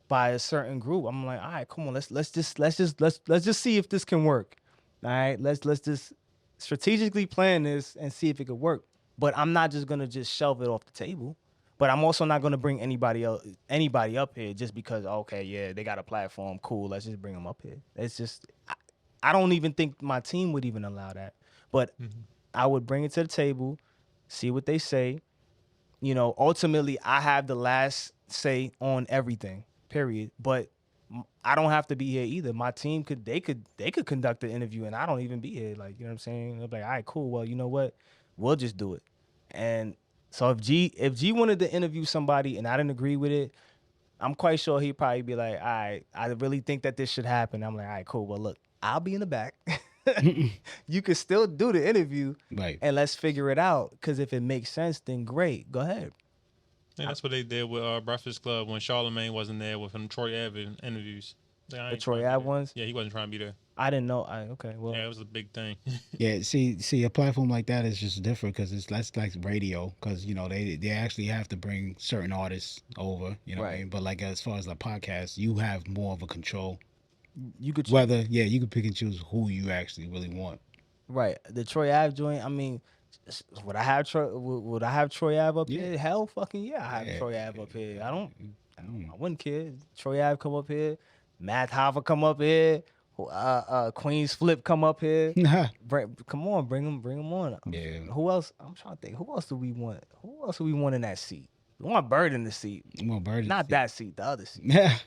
by a certain group. I'm like, all right, come on, let's just see if this can work. All right, let's just strategically plan this and see if it could work. But I'm not just gonna just shelve it off the table. But I'm also not gonna bring anybody up here just because, okay, yeah, they got a platform, cool, let's just bring them up here. It's just, I don't even think my team would even allow that. But I would bring it to the table, see what they say. Ultimately, I have the last say on everything, period. But I don't have to be here either. My team could conduct the interview and I don't even be here. Like, you know what I'm saying? They'll be like, all right, cool. Well, you know what? We'll just do it. And so if G wanted to interview somebody and I didn't agree with it, I'm quite sure he'd probably be like, all right, I really think that this should happen. I'm like, all right, cool. Well, look, I'll be in the back. You could still do the interview, Right. and let's figure it out. Because if it makes sense, then great. Go ahead. And that's what they did with Breakfast Club when Charlamagne wasn't there with them Troy Ave interviews. Like, I The ain't Troy trying to be Ave there. ones? Yeah, he wasn't trying to be there. I didn't know. Okay, well, Yeah, it was a big thing. Yeah, see, a platform like that is just different because that's like radio. Because they actually have to bring certain artists over. You know what I Right. mean? But like as far as the podcast, you have more of a control. you could Whether you can pick and choose who you actually really want. right. The Troy Ave joint. I mean, would I have Troy Ave up Yeah. here? Hell, fucking yeah, I have Yeah. Troy Ave up here. I wouldn't care. Troy Ave come up here. Matt Hoffa come up here. Queens Flip come up here. Come on, bring them on. Yeah. Who else? I'm trying to think. Who else do we want? Who else do we want in that seat? We want Bird in the seat. Well, Bird, Not that seat, the other seat. Yeah,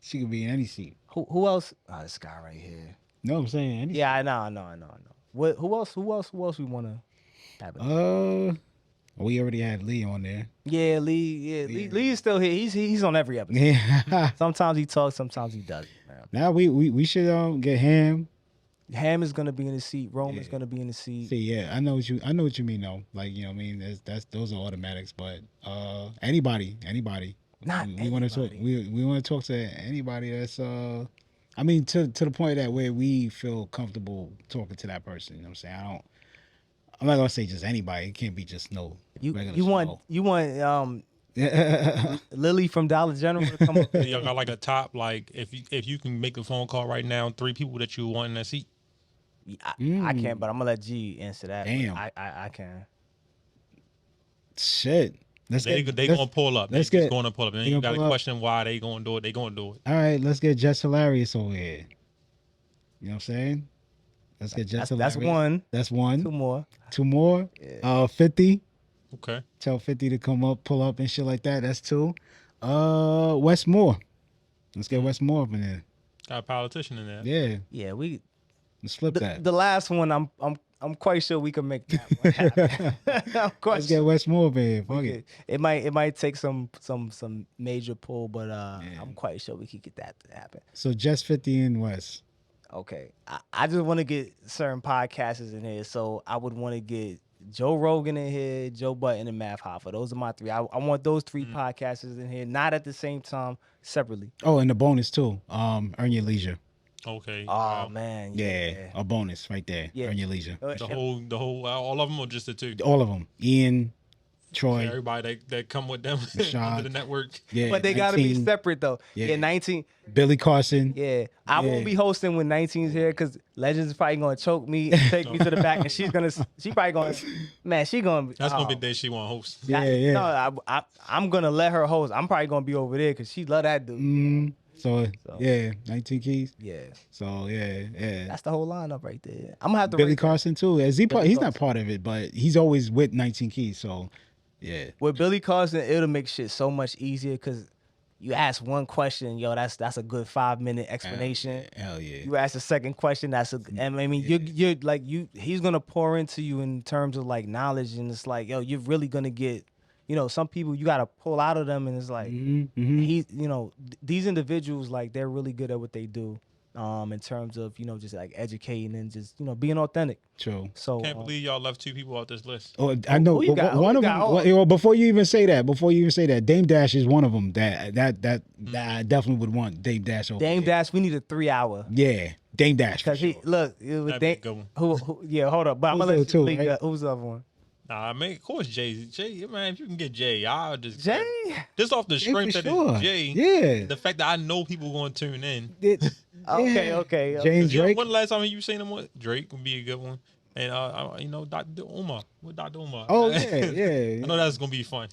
she could be in any seat. Who else? Oh, this guy right here. No, I'm saying any. Yeah, I know. What? Who else we want to have? We already had Lee on there. Yeah, Lee. Yeah, Lee is still here. He's on every episode. Yeah. Sometimes he talks, sometimes he doesn't. Man. Now we should get Ham. Ham is gonna be in the seat. Rome is gonna be in the seat. See, yeah, I know what you mean though. Like, what I mean, those are automatics, but anybody. Not we want to talk. We want to talk to anybody that's I mean, to the point that where we feel comfortable talking to that person. You know what I'm saying? I'm not gonna say just anybody. It can't be just no regular. You want Lily from Dollar General to come up. Y'all got like a top, like if you can make a phone call right now, 3 people that you want in that seat. I can't, but I'm gonna let G answer that. Damn. I can. Shit. They gonna pull up. Let's They get. going to pull up. And then you got to question why they gonna do it. They gonna do it. All right, let's get Jess Hilarious over here. You know what I'm saying? Let's get Jess Hilarious. That's one. That's one. Two more. 50. Okay. Tell 50 to come up, pull up and shit like that. That's 2. Wes Moore. Let's get Wes Moore up in there. Got a politician in there. Yeah. Yeah, Let's flip that. The last one, I'm quite sure we can make that one happen. I'm quite Let's get Wes Moore up in here. Fuck it. It might take some major pull, but I'm quite sure we could get that to happen. So just 50 and Wes. Okay, I just want to get certain podcasters in here, so I would want to get Joe Rogan in here, Joe Budden, and Matt Hoffa. Those are my 3. I want those 3 podcasters in here, not at the same time, separately. Oh, and the bonus too. Earn your leisure. Okay. Oh man, Yeah, a bonus right there. Yeah. Earn your leisure. The whole, all of them or just the 2? All of them. Ian, Troy. Everybody that come with them Rashad. under the network. Yeah, but they gotta be 19, separate though. Yeah. Yeah, 19. Billy Carson. Yeah, I won't be hosting when 19's here because Legends is probably gonna choke me and take me to the back, and she probably gonna, man, she gonna. That's gonna be the day she want to host. Yeah. No, I'm gonna let her host. I'm probably gonna be over there because she love that dude. So yeah, 19 keys. Yeah. So yeah. That's the whole lineup right there. I'm gonna have to Billy rate Carson too. He's not part of it, but he's always with 19 keys. So yeah. with Billy Carson, it'll make shit so much easier because you ask one question, yo, that's a good 5-minute explanation. Hell yeah. You ask a second question, I mean, you're like he's gonna pour into you in terms of like knowledge, and it's like, yo, you're really gonna get, some people you gotta pull out of them, and it's like these individuals, like, they're really good at what they do. In terms of, just like educating and just, being authentic. True. So Can't believe y'all left 2 people off this list. Oh, I know. Who you got? One Who of you them. got? Well, before you even say that, Dame Dash is one of them. That I definitely would want Dame Dash over. Dame there. Dash, we need a 3-hour. Yeah, Dame Dash. Cause he look, it was That'd be a good one. who yeah, hold up, but I'm gonna let Who's you the two, leak, right? who's the other one? Nah, I mean, of course, Jay, man, if you can get Jay, I'll just Jay? just off the strength for that sure. it's Jay. Yeah. The fact that I know people going to tune in. Okay. James Drake. When the last time you seen him with Drake would be a good one. And Dr. Umar. With Dr. Umar. Oh yeah. I know that's gonna be fun.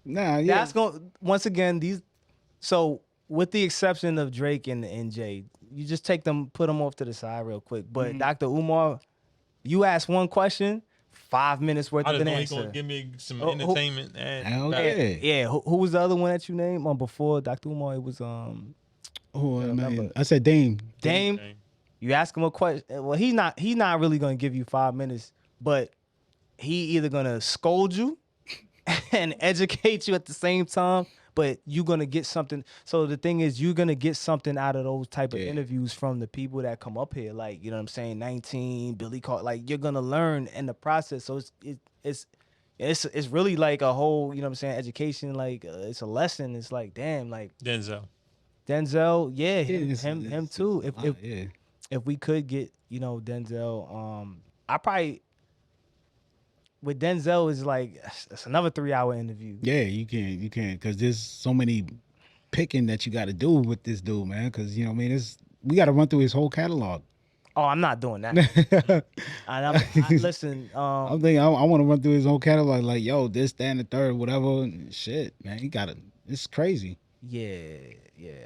Nah, yeah. That's going once again, so with the exception of Drake and Jay, you just put them off to the side real quick. But Dr. Umar, you ask one question, 5 minutes worth I of just an know he's answer. gonna give me some Who- entertainment. And Hell yeah. Yeah, who was the other one that you named before Dr. Umar? It was Oh, remember. man. I said Dame. Dame. You ask him a question. Well, he's not really gonna give you 5 minutes, but he either gonna scold you and educate you at the same time, but you're gonna get something. So the thing is, you're gonna get something out of those type of interviews from the people that come up here, like, you know what I'm saying, 19, Billy Carter. Like, you're gonna learn in the process. So it's really like a whole, you know what I'm saying, education. Like, it's a lesson. It's like, damn, like Denzel, yeah, him too. If we could get, you know, Denzel, I probably with Denzel is like it's another 3-hour interview. Yeah, you can, because there's so many picking that you got to do with this dude, man. Because you know, what I mean, we got to run through his whole catalog. Oh, I'm not doing that. Listen, I'm thinking I want to run through his whole catalog, like, yo, this, that, and the third, whatever. Shit, man, he got it. It's crazy. Yeah.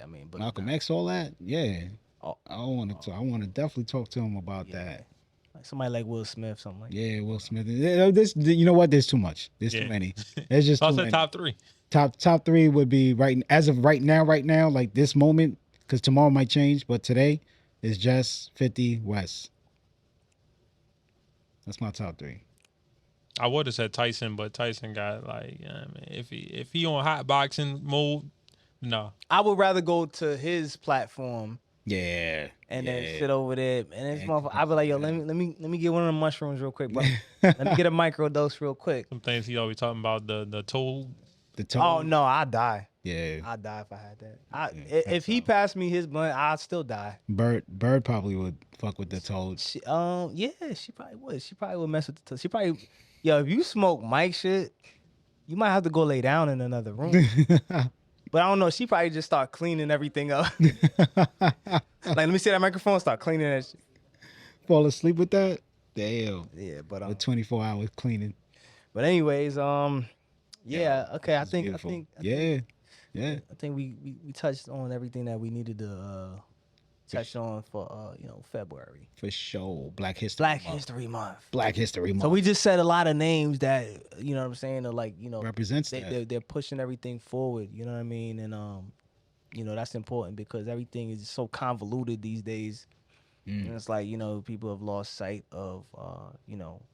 I mean, but Malcolm X, all that. Yeah. Oh, I want to definitely talk to him about that. Like somebody like Will Smith, something like. Yeah, Will Smith. You know what? There's too much. There's too many. There's just too many. top 3. Top 3 would be as of right now, like this moment, because tomorrow might change, but today is just 50 West. That's my top 3. I would have said Tyson, but Tyson got like, I mean, if he on hot boxing mode, no. I would rather go to his platform. Yeah. And then sit over there, and this motherfucker, I be like, yo, let me get one of the mushrooms real quick, bro. Let me get a micro dose real quick. Some things he always talking about the toll. The toll. Oh no, I'd die. Yeah, I'd die if I had that. If he passed me his blunt, I'd still die. Bird probably would fuck with the toll. She probably would. She probably would mess with the toll. She probably, yo, if you smoke Mike shit, you might have to go lay down in another room. But I don't know. She probably just start cleaning everything up. Like, let me see that microphone. Start cleaning that shit. Fall asleep with that? Damn. Yeah, but the 24 hours cleaning. But anyways, yeah. Okay, I think we touched on everything that we needed to touch on for February. For sure. Black History Month. Black History Month. So we just said a lot of names that, you know what I'm saying, are like, represents that. They're pushing everything forward, you know what I mean? And that's important because everything is so convoluted these days. And it's like, people have lost sight of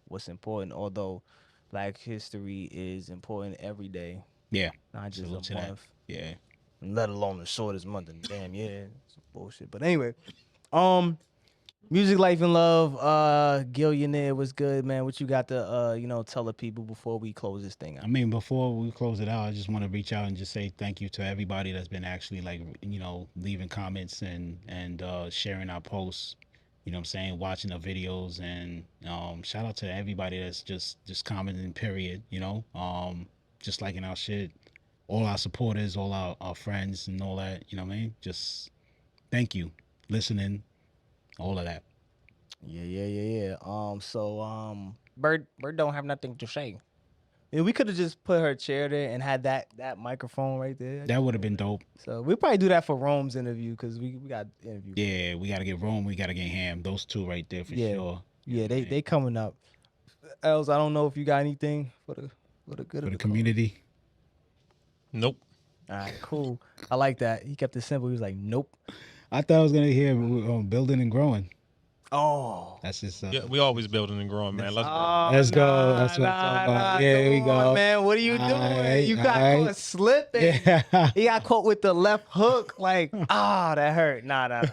what's important, although Black history is important every day. Yeah. Not just a month. Yeah. Let alone the shortest month in the damn year. It's bullshit. But anyway, music, life, and love. Gillionaire was good, man. What you got to tell the people before we close this thing out? I mean, before we close it out, I just want to reach out and just say thank you to everybody that's been actually leaving comments and sharing our posts. You know what I'm saying? Watching the videos, and shout out to everybody that's just commenting, period. Just liking our shit. All our supporters, all our friends and all that, you know what I mean? Just thank you. Listening, all of that. Yeah. So Bird don't have nothing to say. We could have just put her chair there and had that microphone right there. That would have been dope. So we'll probably do that for Rome's interview because we got interview. Yeah, we got to get Rome. We got to get Ham. Those two right there for sure. Yeah, they coming up. Els, I don't know if you got anything for the good of the community. Nope. All right, cool. I like that. He kept it simple. He was like, nope. I thought I was gonna hear building and growing. Oh, that's just yeah. We always building and growing, man. Let's go. That's what I'm talking about. Yeah, we go, on, man. What are you doing? You got caught slipping. Yeah. He got caught with the left hook. Like, that hurt. Nah.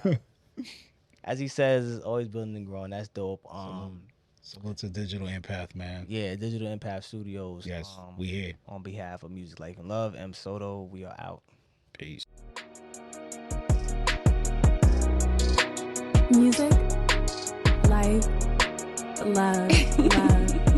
As he says, always building and growing. That's dope. So it's a Digital Empath, man. Yeah, Digital Empath Studios. Yes, we here. On behalf of Music, Life, and Love, M.Soto, we are out. Peace. Music, life, love.